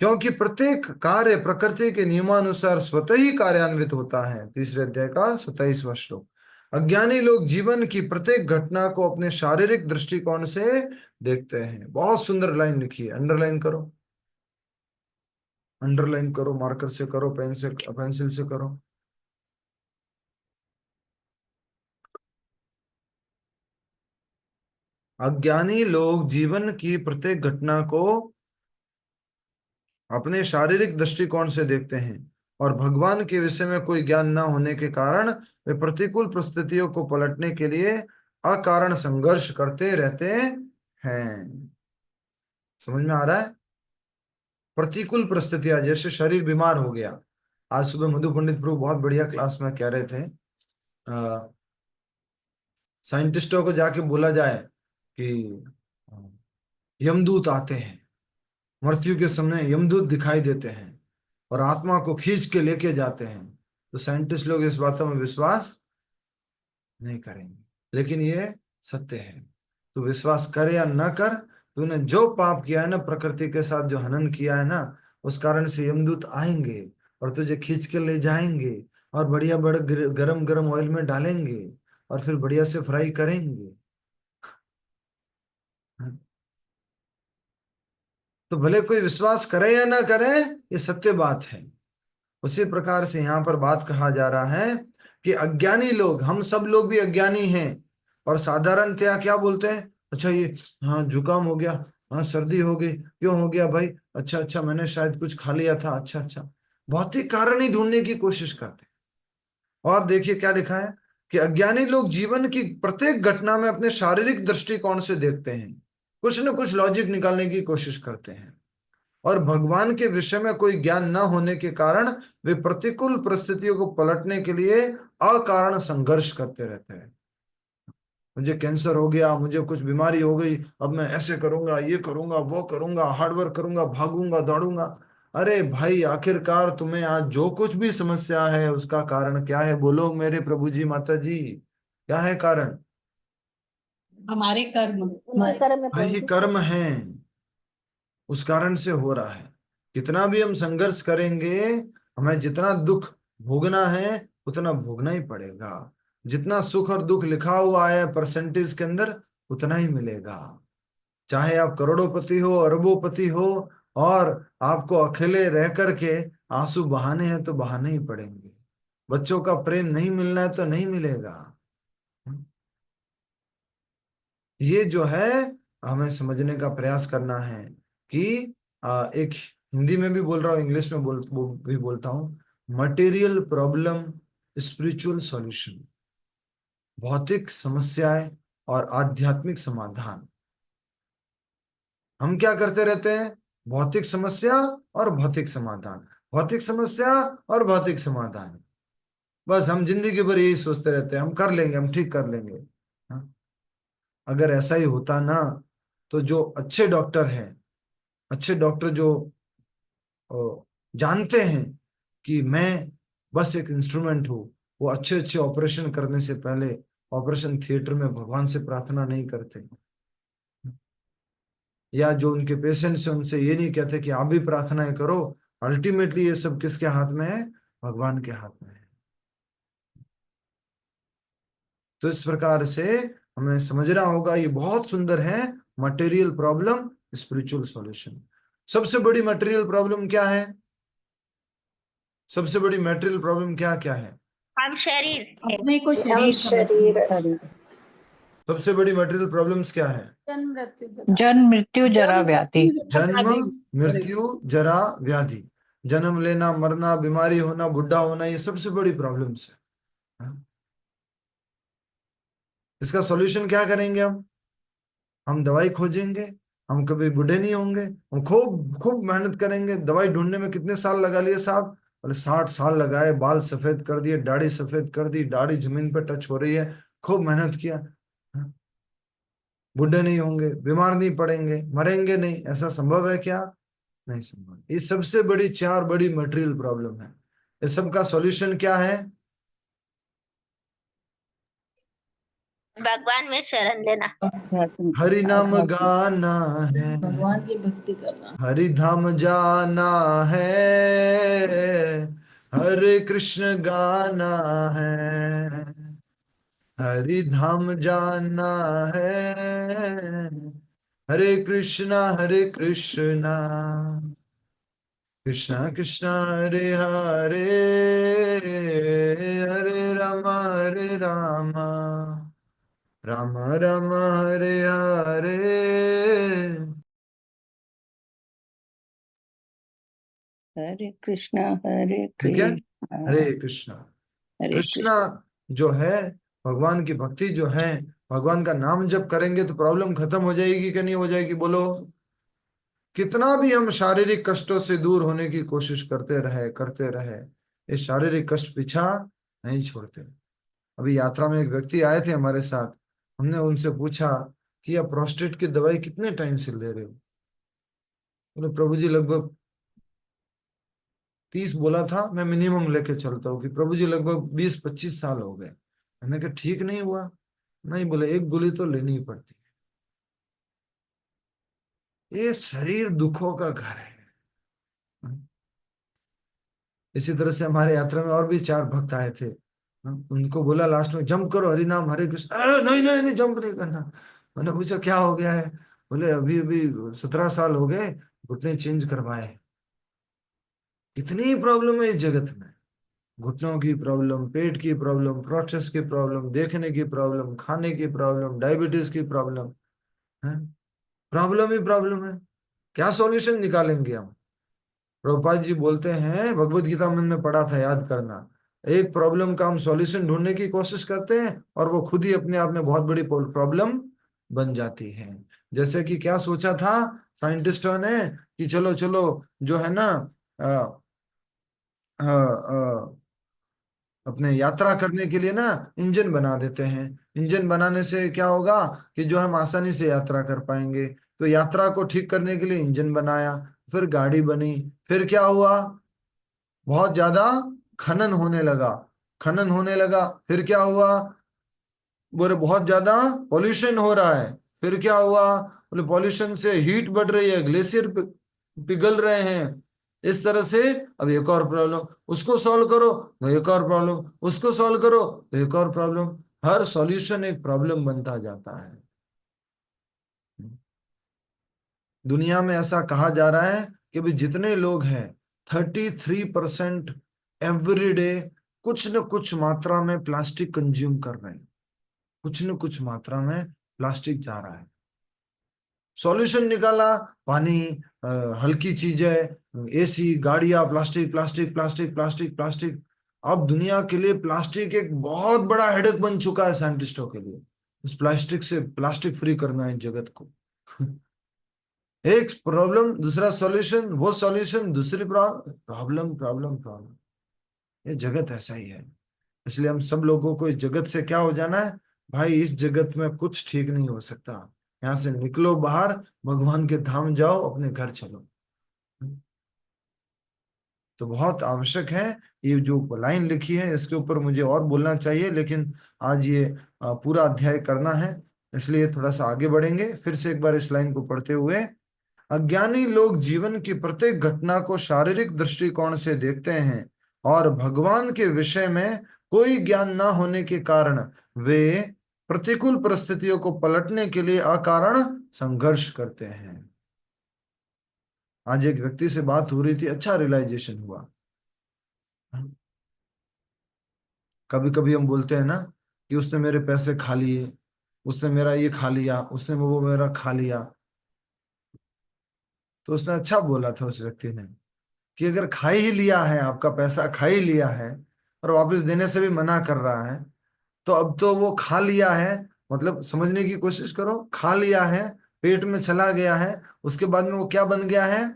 क्योंकि प्रत्येक कार्य प्रकृति के नियमानुसार स्वतः ही कार्यान्वित होता है। तीसरे अध्याय का 27वां श्लोक। अज्ञानी लोग जीवन की प्रत्येक घटना को अपने शारीरिक दृष्टिकोण से देखते हैं। बहुत सुंदर लाइन लिखी है, अंडरलाइन करो, अंडरलाइन करो, मार्कर से करो, पेन से, पेंसिल से करो। अज्ञानी लोग जीवन की प्रत्येक घटना को अपने शारीरिक दृष्टिकोण से देखते हैं और भगवान के विषय में कोई ज्ञान न होने के कारण वे प्रतिकूल परिस्थितियों को पलटने के लिए अकारण संघर्ष करते रहते हैं। समझ में आ रहा है? प्रतिकूल परिस्थितियां, जैसे शरीर बीमार हो गया। आज सुबह मधु पंडित प्रभु बहुत बढ़िया क्लास में कह रहे थे, साइंटिस्टों को जाके बोला जाए कि यमदूत आते हैं, मृत्यु के समय यमदूत दिखाई देते हैं और आत्मा को खींच के लेके जाते हैं, तो साइंटिस्ट लोग इस बातों में विश्वास नहीं करेंगे, लेकिन ये सत्य है। तो विश्वास कर या न कर, तूने जो पाप किया है ना, प्रकृति के साथ जो हनन किया है ना, उस कारण से यमदूत आएंगे और तुझे खींच के ले जाएंगे और बढ़िया बड़े गरम गरम ऑयल में डालेंगे और फिर बढ़िया से फ्राई करेंगे। तो भले कोई विश्वास करे या ना करे, ये सत्य बात है। उसी प्रकार से यहाँ पर बात कहा जा रहा है कि अज्ञानी लोग, हम सब लोग भी अज्ञानी हैं और साधारणतया क्या बोलते हैं, अच्छा ये हाँ जुकाम हो गया, हाँ सर्दी हो गई, क्यों हो गया भाई, अच्छा अच्छा मैंने शायद कुछ खा लिया था, अच्छा अच्छा, भौतिक कारण ही ढूंढने की कोशिश करते हैं। और देखिए क्या लिखा है कि अज्ञानी लोग जीवन की प्रत्येक घटना में अपने शारीरिक दृष्टिकोण से देखते हैं, कुछ न कुछ लॉजिक निकालने की कोशिश करते हैं और भगवान के विषय में कोई ज्ञान न होने के कारण वे प्रतिकूल परिस्थितियों को पलटने के लिए अकारण संघर्ष करते रहते हैं। मुझे कैंसर हो गया, मुझे कुछ बीमारी हो गई, अब मैं ऐसे करूंगा, ये करूंगा, वो करूंगा, हार्डवर्क करूंगा, भागूंगा, दौड़ूंगा। अरे भाई, आखिरकार तुम्हें आज जो कुछ भी समस्या है उसका कारण क्या है? बोलो मेरे प्रभु जी, माता जी, क्या है कारण? हमारे कर्म। भाई कर्म है, उस कारण से हो रहा है। कितना भी हम संघर्ष करेंगे, हमें जितना दुख भोगना है उतना भोगना ही पड़ेगा। जितना सुख और दुख लिखा हुआ है परसेंटेज के अंदर, उतना ही मिलेगा। चाहे आप करोड़ोंपति हो, अरबोपति हो, और आपको अकेले रह करके आंसू बहाने हैं तो बहाने ही पड़ेंगे। बच्चों का प्रेम नहीं मिलना है तो नहीं मिलेगा। ये जो है, हमें समझने का प्रयास करना है कि एक हिंदी में भी बोल रहा हूँ, इंग्लिश में भी बोलता हूँ, मटेरियल प्रॉब्लम स्पिरिचुअल सॉल्यूशन, भौतिक समस्याएं और आध्यात्मिक समाधान। हम क्या करते रहते हैं? भौतिक समस्या और भौतिक समाधान, भौतिक समस्या और भौतिक समाधान, बस हम जिंदगी भर यही सोचते रहते हैं, हम कर लेंगे, हम ठीक कर लेंगे। हाँ? अगर ऐसा ही होता ना, तो जो अच्छे डॉक्टर हैं, अच्छे डॉक्टर जो जानते हैं कि मैं बस एक इंस्ट्रूमेंट हूँ, वो अच्छे अच्छे ऑपरेशन करने से पहले ऑपरेशन थिएटर में भगवान से प्रार्थना नहीं करते, या जो उनके पेशेंट्स हैं उनसे ये नहीं कहते कि आप भी प्रार्थनाएं करो। अल्टीमेटली ये सब किसके हाथ में है? भगवान के हाथ में है। तो इस प्रकार से हमें समझना होगा, ये बहुत सुंदर है, मटेरियल प्रॉब्लम स्पिरिचुअल सॉल्यूशन। सबसे बड़ी मटेरियल प्रॉब्लम क्या है? सबसे बड़ी मटेरियल प्रॉब्लम क्या क्या है? हम शरीर है। अपने को शरीर समझते हैं। सबसे बड़ी मटेरियल प्रॉब्लम्स क्या है? जन्म मृत्यु जरा व्याधि। जन्म, मृत्यु, जरा, व्याधि। जन्म लेना, मरना, बीमारी होना, बुढ़ा होना, ये सबसे बड़ी प्रॉब्लम्स है। हाँ? इसका सॉल्यूशन क्या करेंगे हम दवाई खोजेंगे, हम कभी बूढ़े नहीं होंगे, हम खूब खूब मेहनत करेंगे। दवाई ढूंढने में कितने साल लगा लिए साहब? बोले 60 साल लगाए, बाल सफेद कर दिए, दाढ़ी सफेद कर दी, दाढ़ी जमीन पर टच हो रही है, खूब मेहनत किया। हाँ? बूढ़े नहीं होंगे, बीमार नहीं पड़ेंगे, मरेंगे नहीं, ऐसा संभव है क्या? नहीं संभव। ये सबसे बड़ी 4 बड़ी मटेरियल प्रॉब्लम है। इस सब का सॉल्यूशन क्या है? भगवान में शरण लेना, हरि नाम गाना है, भगवान की भक्ति करना, हरि धाम जाना है, हरे कृष्ण गाना है, हरि धाम जाना है, हरे कृष्णा कृष्णा कृष्णा हरे हरे, हरे रामा राम राम हरे हरे, हरे कृष्णा हरे ठीक है, कृष्णा हरे कृष्णा। हरे कृष्णा कृष्णा। जो है, भगवान की भक्ति जो है, भगवान का नाम जप करेंगे तो प्रॉब्लम खत्म हो जाएगी कि नहीं हो जाएगी, बोलो। कितना भी हम शारीरिक कष्टों से दूर होने की कोशिश करते रहे, ये शारीरिक कष्ट पीछा नहीं छोड़ते। अभी यात्रा में एक व्यक्ति आए थे हमारे साथ, हमने उनसे पूछा कि आप प्रोस्टेट की दवाई कितने टाइम से ले रहे हो? बोले प्रभु जी लगभग 30 बोला था, मैं मिनिमम लेके चलता हूँ कि प्रभु जी लगभग 20-25 साल हो गए। मैंने कहा ठीक नहीं हुआ? नहीं, बोले एक गोली तो लेनी ही पड़ती है, ये शरीर दुखों का घर है। इसी तरह से हमारे यात्रा में और भी 4 भक्त आए थे, उनको बोला लास्ट में जंप करो, हरि नाम हरे कृष्ण। अरे नहीं नहीं नहीं, जंप नहीं करना। मैंने पूछा क्या हो गया है? बोले अभी अभी 17 साल हो गए, घुटने चेंज करवाए। इतनी प्रॉब्लम है इस जगत में, घुटनों की प्रॉब्लम, पेट की प्रॉब्लम, प्रोस्टेट की प्रॉब्लम, देखने की प्रॉब्लम, खाने की प्रॉब्लम, डायबिटीज की प्रॉब्लम है। प्रॉब्लम ही प्रॉब्लम है, क्या सॉल्यूशन निकालेंगे हम? प्रभुपाद जी बोलते हैं, भगवत गीता में हमने पढ़ा था, याद करना, एक प्रॉब्लम का हम सॉल्यूशन ढूंढने की कोशिश करते हैं और वो खुद ही अपने आप में बहुत बड़ी प्रॉब्लम बन जाती है। जैसे कि क्या सोचा था साइंटिस्टों ने कि चलो चलो जो है ना, अ, अ, अ, अपने यात्रा करने के लिए ना इंजन बना देते हैं। इंजन बनाने से क्या होगा कि जो हम आसानी से यात्रा कर पाएंगे। तो यात्रा को ठीक करने के लिए इंजन बनाया, फिर गाड़ी बनी, फिर क्या हुआ, बहुत ज्यादा खनन होने लगा। खनन होने लगा, फिर क्या हुआ, बोले बहुत ज्यादा पॉल्यूशन हो रहा है। फिर क्या हुआ, बोले पॉल्यूशन से हीट बढ़ रही है, ग्लेशियर पिघल रहे हैं। इस तरह से अब एक और प्रॉब्लम, उसको सॉल्व करो तो एक और प्रॉब्लम, उसको सॉल्व करो तो एक और प्रॉब्लम। हर सॉल्यूशन एक प्रॉब्लम बनता जाता है। दुनिया में ऐसा कहा जा रहा है कि भी जितने लोग हैं, 33% एवरी डे कुछ न कुछ मात्रा में प्लास्टिक कंज्यूम कर रहे हैं। कुछ न कुछ मात्रा में प्लास्टिक जा रहा है। सॉल्यूशन निकाला, पानी, हल्की चीजें, एसी, गाड़ियां, plastic plastic plastic plastic plastic. अब दुनिया के लिए प्लास्टिक एक बहुत बड़ा हेडेक बन चुका है साइंटिस्टों के लिए। इस प्लास्टिक से, प्लास्टिक फ्री करना है जगत को। एक प्रॉब्लम दूसरा सॉल्यूशन, वो सॉल्यूशन दूसरी प्रॉब्लम, प्रॉब्लम प्रॉब्लम प्रॉब्लम। ये जगत ऐसा ही है। इसलिए हम सब लोगों को इस जगत से क्या हो जाना है, भाई इस जगत में कुछ ठीक नहीं हो सकता। यहाँ से निकलो बाहर, भगवान के धाम जाओ, अपने घर चलो। तो बहुत आवश्यक है। ये जो लाइन लिखी है इसके ऊपर मुझे और बोलना चाहिए, लेकिन आज ये पूरा अध्याय करना है, इसलिए थोड़ा सा आगे बढ़ेंगे। फिर से एक बार इस लाइन को पढ़ते हुए, अज्ञानी लोग जीवन की प्रत्येक घटना को शारीरिक दृष्टिकोण से देखते हैं और भगवान के विषय में कोई ज्ञान न होने के कारण वे प्रतिकूल परिस्थितियों को पलटने के लिए अकारण संघर्ष करते हैं। आज एक व्यक्ति से बात हो रही थी, अच्छा रियलाइजेशन हुआ। कभी कभी हम बोलते हैं ना कि उसने मेरे पैसे खा लिए, उसने मेरा ये खा लिया, उसने वो मेरा खा लिया। तो उसने अच्छा बोला था उस व्यक्ति ने कि अगर खा ही लिया है, आपका पैसा खा ही लिया है और वापस देने से भी मना कर रहा है, तो अब तो वो खा लिया है, मतलब समझने की कोशिश करो, खा लिया है, पेट में चला गया है, उसके बाद में वो क्या बन गया है,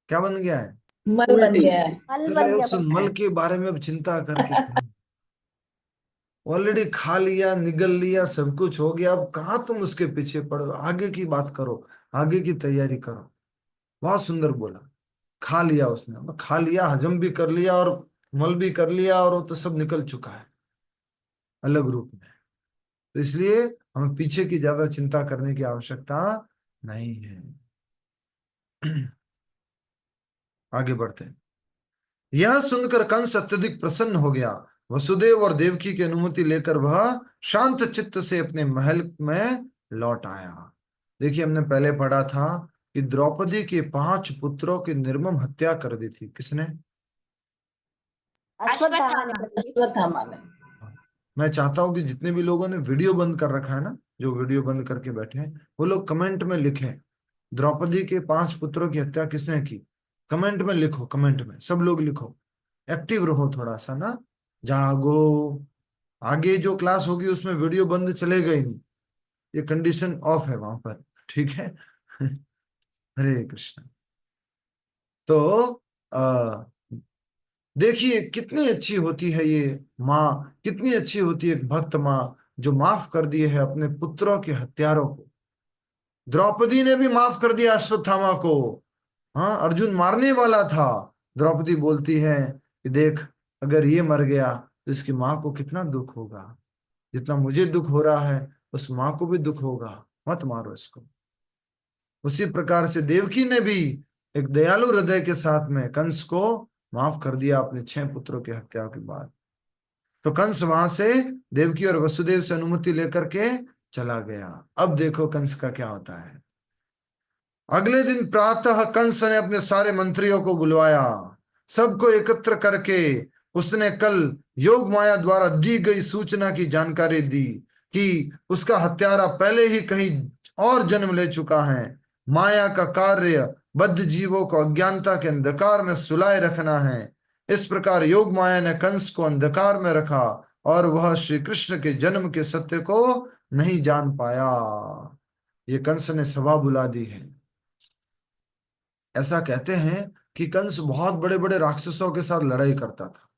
क्या बन गया है? मल बन गया है। फल बन चले गया उस भगवान। मल के बारे में अब चिंता करके ऑलरेडी खा लिया, निगल लिया, सब कुछ हो गया, अब कहाँ तुम उसके पीछे पड़ो, आगे की बात करो, आगे की तैयारी करो। बहुत सुंदर बोला, खा लिया उसने, अब खा लिया, हजम भी कर लिया और मल भी कर लिया, और वो तो सब निकल चुका है अलग रूप में। तो इसलिए हमें पीछे की ज्यादा चिंता करने की आवश्यकता नहीं है। आगे बढ़ते हैं। यह सुनकर कंस अत्यधिक प्रसन्न हो गया। वसुदेव और देवकी की अनुमति लेकर वह शांत चित्त से अपने महल में लौट आया। देखिए, हमने पहले पढ़ा था कि द्रौपदी के 5 पुत्रों की निर्मम हत्या कर दी थी। किसने? अश्वत्थामा ने। अश्वत्थामा ने। मैं चाहता हूं कि जितने भी लोगों ने वीडियो बंद कर रखा है ना, जो वीडियो बंद करके बैठे हैं, वो लोग कमेंट में लिखें द्रौपदी के 5 पुत्रों की हत्या किसने की। कमेंट में लिखो, कमेंट में सब लोग लिखो, एक्टिव रहो थोड़ा सा ना, जागो। आगे जो क्लास होगी उसमें वीडियो बंद चलेगा ही नहीं, ये कंडीशन ऑफ है वहां पर, ठीक है। हरे कृष्ण। तो आ, देखिए कितनी अच्छी होती है ये माँ, कितनी अच्छी होती है एक भक्त माँ, जो माफ कर दिए है अपने पुत्रों के हत्यारों को। द्रौपदी ने भी माफ कर दिया अश्वत्थामा को। हाँ, अर्जुन मारने वाला था, द्रौपदी बोलती है कि देख, अगर ये मर गया तो इसकी माँ को कितना दुख होगा, जितना मुझे दुख हो रहा है उस माँ को भी दुख होगा, मत मारो इसको। उसी प्रकार से देवकी ने भी एक दयालु हृदय के साथ में कंस को माफ कर दिया अपने 6 पुत्रों की हत्या के बाद। तो कंस वहां से देवकी और वसुदेव से अनुमति लेकर के चला गया। अब देखो कंस का क्या होता है। अगले दिन प्रातः कंस ने अपने सारे मंत्रियों को बुलवाया, सबको एकत्र करके उसने कल योग माया द्वारा दी गई सूचना की जानकारी दी कि उसका हत्यारा पहले ही कहीं और जन्म ले चुका है। माया का कार्य बद्ध जीवों को अज्ञानता के अंधकार में सुलाए रखना है। इस प्रकार योग माया ने कंस को अंधकार में रखा और वह श्री कृष्ण के जन्म के सत्य को नहीं जान पाया। ये कंस ने सभा बुला दी है। ऐसा कहते हैं कि कंस बहुत बड़े बड़े राक्षसों के साथ लड़ाई करता था,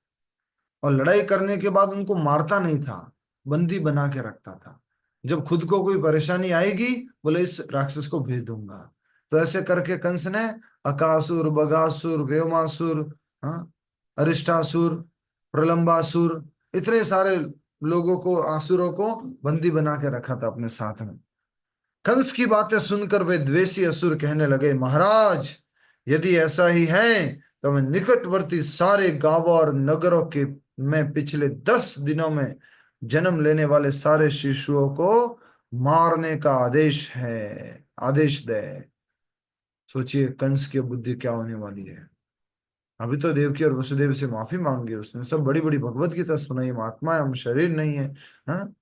और लड़ाई करने के बाद उनको मारता नहीं था, बंदी बना के रखता था। जब खुद को कोई परेशानी आएगी बोले इस राक्षस को भेज दूंगा। तो ऐसे करके कंस ने अकासुर, बगासुर, व्योमासुर, हाँ, अरिष्टासुर, प्रलंबासुर, इतने सारे लोगों को, आसुरों को बंदी बना के रखा था अपने साथ में। कंस की बातें सुनकर वे द्वेषी असुर कहने लगे, महाराज यदि ऐसा ही है तो मैं निकटवर्ती सारे गांवों और नगरों के में पिछले 10 दिनों में जन्म लेने वाले सारे शिशुओं को मारने का आदेश दे। सोचिए कंस की बुद्धि क्या होने वाली है। अभी तो देवकी और वसुदेव से माफी मांगी उसने, सब बड़ी बड़ी भगवत गीता सुनाई, हम आत्मा है, हम शरीर नहीं है। हाँ,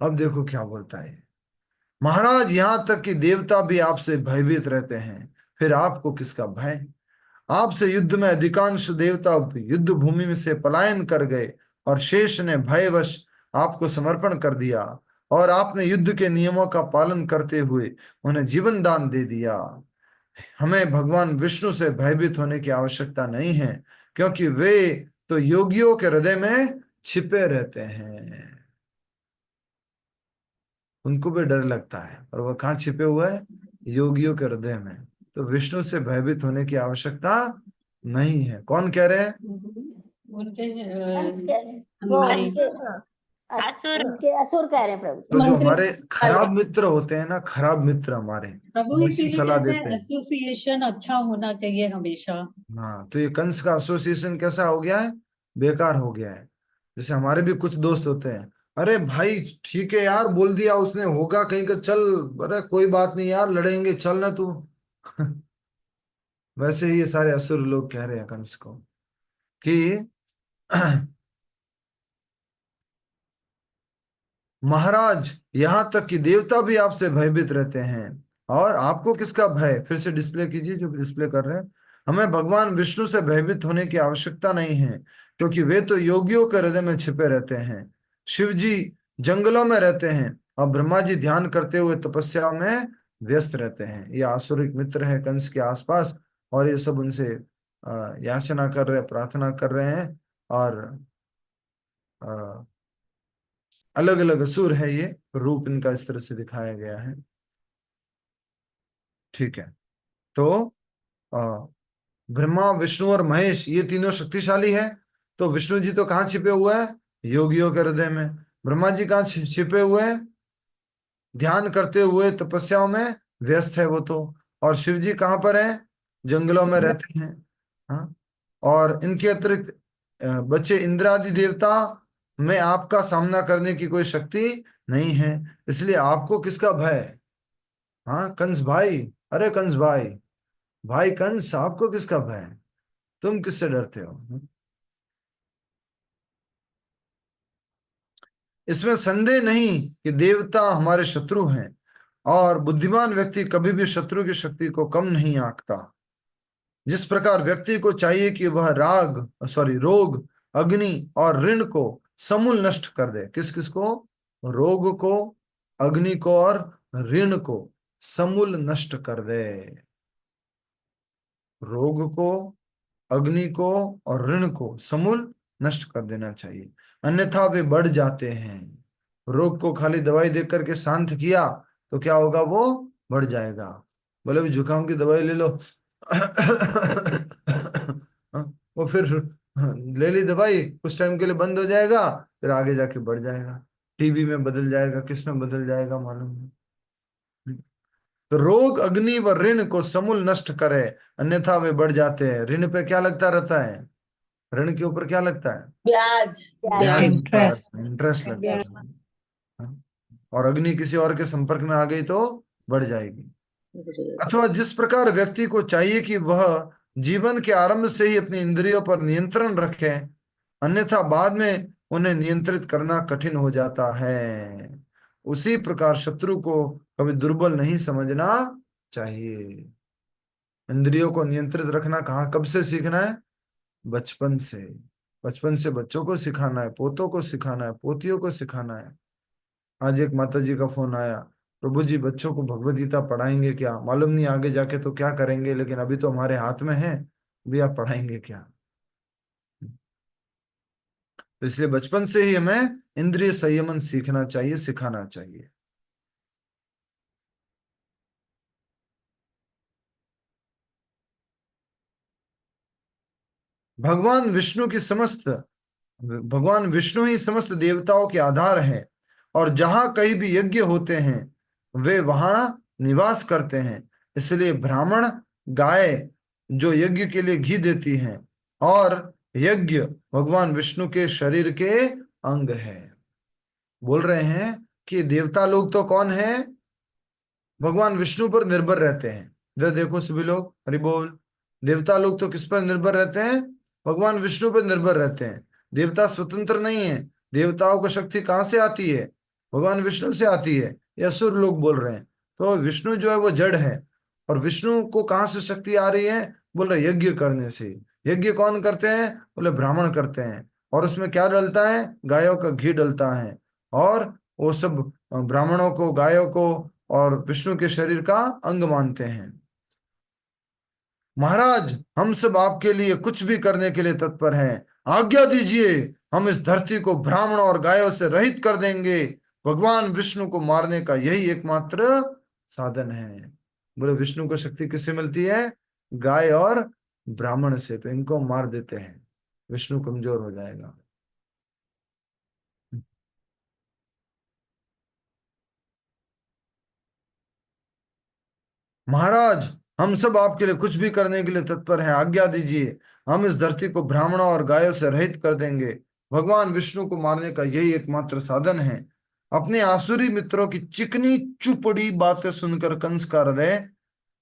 अब देखो क्या बोलता है। महाराज यहाँ तक कि देवता भी आपसे भयभीत रहते हैं, फिर आपको किसका भय। आपसे युद्ध में अधिकांश देवता युद्ध भूमि में से पलायन कर गए और शेष ने भयवश आपको समर्पण कर दिया, और आपने युद्ध के नियमों का पालन करते हुए उन्हें जीवन दान दे दिया। हमें भगवान विष्णु से भयभीत होने की आवश्यकता नहीं है, क्योंकि वे तो योगियों के हृदय में छिपे रहते हैं। उनको भी डर लगता है, और वह कहाँ छिपे हुए हैं, योगियों के हृदय में। तो विष्णु से भयभीत होने की आवश्यकता नहीं है। कौन कह रहे हैं? उनके कंस कह रहे हैं। वो हमारे असुर उनके असुर कह रहे हैं प्रभु तो जो मंत्री हमारे खराब मित्र होते हैं ना, खराब मित्र हमारे, प्रभु वो ऐसी इसीलिए सलाह कहते देते हैं हैं। एसोसिएशन अच्छा होना चाहिए हमेशा। हाँ, तो ये कंस का एसोसिएशन कैसा हो गया है, बेकार हो गया है। जैसे हमारे भी कुछ दोस्त होते हैं, अरे भाई ठीक है यार, बोल दिया उसने, होगा कहीं का, चल, अरे कोई बात नहीं यार, लड़ेंगे, चल ना तू। वैसे ही ये सारे असुर लोग कह रहे हैं कंस को कि महाराज यहां तक कि देवता भी आपसे भयभीत रहते हैं, और आपको किसका भय। फिर से डिस्प्ले कीजिए जो डिस्प्ले कर रहे हैं। हमें भगवान विष्णु से भयभीत होने की आवश्यकता नहीं है, क्योंकि वे तो योगियों के हृदय में छिपे रहते हैं। शिव जी जंगलों में रहते हैं, और ब्रह्मा जी ध्यान करते हुए तपस्या में व्यस्त रहते हैं। ये आसुरिक मित्र है कंस के आसपास, और ये सब उनसे याचना कर रहे, प्रार्थना कर रहे हैं, और अलग अलग असुर है, ये रूप इनका इस तरह से दिखाया गया है। ठीक है, तो अ, ब्रह्मा, विष्णु और महेश ये तीनों शक्तिशाली है। तो विष्णु जी तो कहाँ छिपे हुए हैं, योगियों के हृदय में। ब्रह्मा जी कहाँ छिपे हुए हैं, ध्यान करते हुए तपस्याओं में व्यस्त है वो तो। और शिव जी कहाँ पर हैं, जंगलों में रहते हैं। हाँ, और इनके अतिरिक्त बच्चे इंद्र आदि देवता में आपका सामना करने की कोई शक्ति नहीं है, इसलिए आपको किसका भय। हाँ कंस भाई, अरे कंस भाई, भाई कंस, आपको किसका भय, तुम किससे डरते हो। इसमें संदेह नहीं कि देवता हमारे शत्रु हैं, और बुद्धिमान व्यक्ति कभी भी शत्रु की शक्ति को कम नहीं आंकता। जिस प्रकार व्यक्ति को चाहिए कि वह रोग, अग्नि और ऋण को समूल नष्ट कर दे। किस किस को? रोग को, अग्नि को और ऋण को समूल नष्ट कर दे। रोग को, अग्नि को और ऋण को समूल नष्ट कर देना चाहिए, अन्यथा वे बढ़ जाते हैं। रोग को खाली दवाई देकर के शांत किया तो क्या होगा? वो बढ़ जाएगा। बोले भी जुकाम की दवाई ले लो, वो फिर ले ली दवाई, कुछ टाइम के लिए बंद हो जाएगा, फिर आगे जाके बढ़ जाएगा, टीबी में बदल जाएगा, किस में बदल जाएगा मालूम नहीं। तो रोग, अग्नि व ऋण को समूल नष्ट करे, अन्यथा वे बढ़ जाते हैं। ऋण पे क्या लगता रहता है? ऋण के ऊपर क्या लगता है? ब्याज। ब्याज लगता इंटरेस्ट। है, इंटरेस्ट लगता है। और अग्नि किसी और के संपर्क में आ गई तो बढ़ जाएगी। अथवा जिस प्रकार व्यक्ति को चाहिए कि वह जीवन के आरंभ से ही अपनी इंद्रियों पर नियंत्रण रखे, अन्यथा बाद में उन्हें नियंत्रित करना कठिन हो जाता है, उसी प्रकार शत्रु को कभी दुर्बल नहीं समझना चाहिए। इंद्रियों को नियंत्रित रखना कहाँ, कब से सीखना है? बचपन से। बचपन से बच्चों को सिखाना है, पोतों को सिखाना है, पोतियों को सिखाना है। आज एक माता जी का फोन आया, प्रभु जी बच्चों को भगवत गीता पढ़ाएंगे क्या? मालूम नहीं आगे जाके तो क्या करेंगे, लेकिन अभी तो हमारे हाथ में है, भी आप पढ़ाएंगे क्या? तो इसलिए बचपन से ही हमें इंद्रिय संयमन सीखना चाहिए, सिखाना चाहिए। भगवान विष्णु ही समस्त देवताओं के आधार हैं, और जहां कहीं भी यज्ञ होते हैं वे वहां निवास करते हैं। इसलिए ब्राह्मण गाय जो यज्ञ के लिए घी देती हैं, और यज्ञ भगवान विष्णु के शरीर के अंग है। बोल रहे हैं कि देवता लोग तो कौन है? भगवान विष्णु पर निर्भर रहते हैं। इधर देखो सभी लोग, हरि बोल। देवता लोग तो किस पर निर्भर रहते हैं? भगवान विष्णु पर निर्भर रहते हैं। देवता स्वतंत्र नहीं है। देवताओं को शक्ति कहां से आती है? भगवान विष्णु से आती है। ये असुर लोग बोल रहे हैं। तो विष्णु जो है वो जड़ है, और विष्णु को कहां से शक्ति आ रही है? बोल रहे यज्ञ करने से। यज्ञ कौन करते हैं? बोले ब्राह्मण करते हैं। और उसमें क्या डलता है? गायों का घी डलता है। और वो सब ब्राह्मणों को, गायों को और विष्णु के शरीर का अंग मानते हैं। महाराज, हम सब आपके लिए कुछ भी करने के लिए तत्पर हैं। आज्ञा दीजिए, हम इस धरती को ब्राह्मण और गायों से रहित कर देंगे। भगवान विष्णु को मारने का यही एकमात्र साधन है। बोले विष्णु को शक्ति किससे मिलती है? गाय और ब्राह्मण से। तो इनको मार देते हैं, विष्णु कमजोर हो जाएगा। महाराज, हम सब आपके लिए कुछ भी करने के लिए तत्पर हैं। आज्ञा दीजिए, हम इस धरती को ब्राह्मणों और गायों से रहित कर देंगे। भगवान विष्णु को मारने का यही एकमात्र साधन है। अपने आसुरी मित्रों की चिकनी चुपड़ी बातें सुनकर कंस का हृदय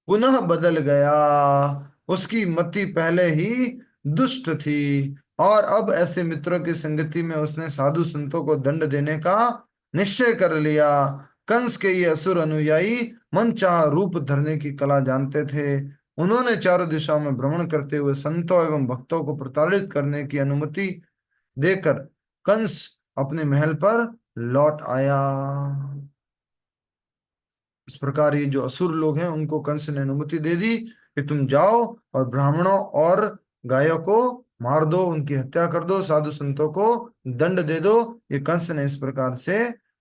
पुनः बदल गया। उसकी मति पहले ही दुष्ट थी, और अब ऐसे मित्रों की संगति में उसने साधु संतों को दंड देने का निश्चय कर लिया। कंस के ये असुर अनुयायी मनचाहा रूप धरने की कला जानते थे। उन्होंने चारों दिशाओं में भ्रमण करते हुए संतों एवं भक्तों को प्रताड़ित करने की अनुमति देकर कंस अपने महल पर लौट आया। इस प्रकार ये जो असुर लोग हैं उनको कंस ने अनुमति दे दी कि तुम जाओ और ब्राह्मणों और गायों को मार दो, उनकी हत्या कर दो, साधु संतों को दंड दे दो। ये कंस ने इस प्रकार से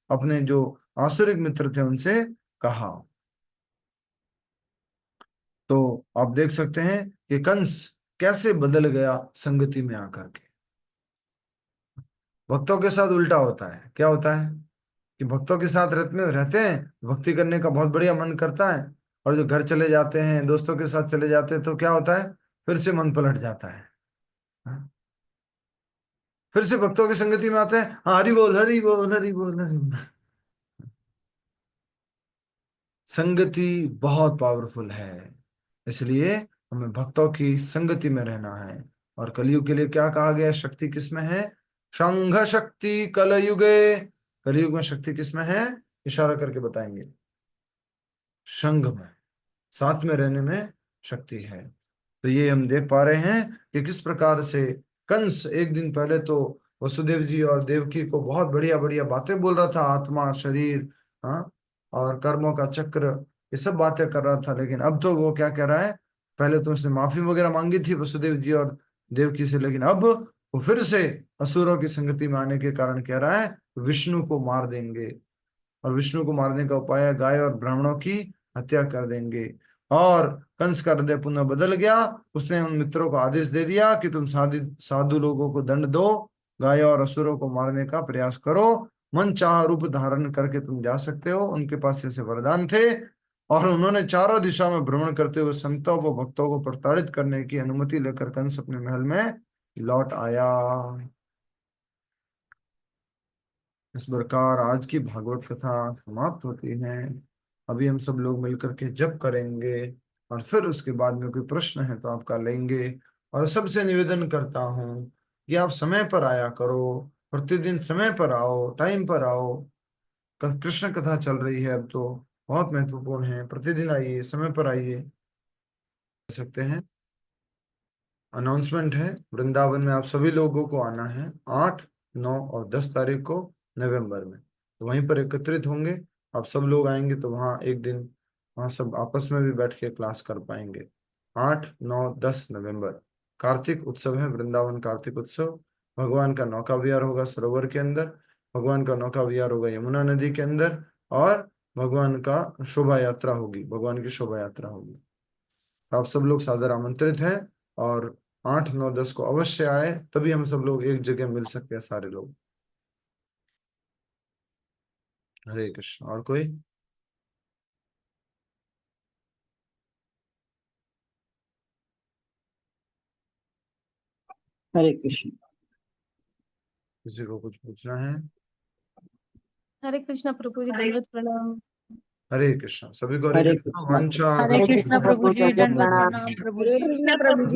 अपने जो आसुरिक मित्र थे उनसे कहा। तो आप देख सकते हैं कि कंस कैसे बदल गया संगति में आकर के। भक्तों के साथ उल्टा होता है। क्या होता है कि भक्तों के साथ रहते हैं, भक्ति करने का बहुत बढ़िया मन करता है, और जो घर चले जाते हैं, दोस्तों के साथ चले जाते हैं, तो क्या होता है? फिर से मन पलट जाता है। हाँ? फिर से भक्तों की संगति में आते हैं, हाँ हरि बोल हरि बोल हरि बोल हरि बोल। संगति बहुत पावरफुल है, इसलिए हमें भक्तों की संगति में रहना है। और कलयुग के लिए क्या कहा गया? शक्ति किसमें है? संघ शक्ति कलयुगे कलयुग में शक्ति किसमें है, इशारा करके बताएंगे, संघ में, साथ में रहने में शक्ति है। तो ये हम देख पा रहे हैं कि किस प्रकार से कंस एक दिन पहले तो वसुदेव जी और देवकी को बहुत बढ़िया बढ़िया बातें बोल रहा था, आत्मा, शरीर, हाँ, और कर्मों का चक्र, ये सब बातें कर रहा था। लेकिन अब तो वो क्या कह रहा है, पहले तो उसने माफी वगैरह मांगी थी वसुदेव जी और देवकी से, लेकिन अब वो फिर से असुरों की संगति में आने के कारण कह रहा है विष्णु को मार देंगे, और विष्णु को मारने का उपाय है गाय और ब्राह्मणों की हत्या कर देंगे। और कंस का हृदय पुनः बदल गया, उसने उन मित्रों को आदेश दे दिया कि तुम साधु लोगों को दंड दो, गाय और असुरों को मारने का प्रयास करो, मन चाह रूप धारण करके तुम जा सकते हो। उनके पास ऐसे वरदान थे, और उन्होंने चारों दिशा में भ्रमण करते हुए संतों व भक्तों को प्रताड़ित करने की अनुमति लेकर कंस अपने महल में लौट आया। इस प्रकार आज की भागवत कथा समाप्त होती है। अभी हम सब लोग मिलकर के जप करेंगे, और फिर उसके बाद में कोई प्रश्न है तो आपका लेंगे। और सबसे निवेदन करता हूँ कि आप समय पर आया करो, प्रतिदिन समय पर आओ, टाइम पर आओ। कृष्ण कथा चल रही है अब तो, बहुत महत्वपूर्ण है, प्रतिदिन आइए, समय पर आइए। कर सकते हैं, अनाउंसमेंट है, वृंदावन में आप सभी लोगों को आना है 8, 9 और 10 तारीख को नवंबर में, तो वहीं पर एकत्रित होंगे। आप सब लोग आएंगे तो वहाँ एक दिन वहाँ सब आपस में भी बैठ के क्लास कर पाएंगे। 8, 9, 10 नवंबर कार्तिक उत्सव है, वृंदावन कार्तिक उत्सव। भगवान का नौका विहार होगा सरोवर के अंदर, भगवान का नौका विहार होगा यमुना नदी के अंदर, और भगवान का शोभा यात्रा होगी, भगवान की शोभा यात्रा होगी। तो आप सब लोग सादर आमंत्रित हैं, और 8, 9, 10 को अवश्य आए, तभी हम सब लोग एक जगह मिल सकते हैं सारे लोग। हरे कृष्ण। और कोई? हरे कृष्ण। किसी को कुछ पूछना है? हरे कृष्णा प्रभु जी, दंडवत प्रणाम। हरे कृष्ण। सभी को हरे हरे कृष्ण। कृष्ण। वांछा हरे कृष्णा प्रभु जी, दंडवत प्रणाम। प्रणाम प्रभु हरे जी। कृष्ण प्रभु जी।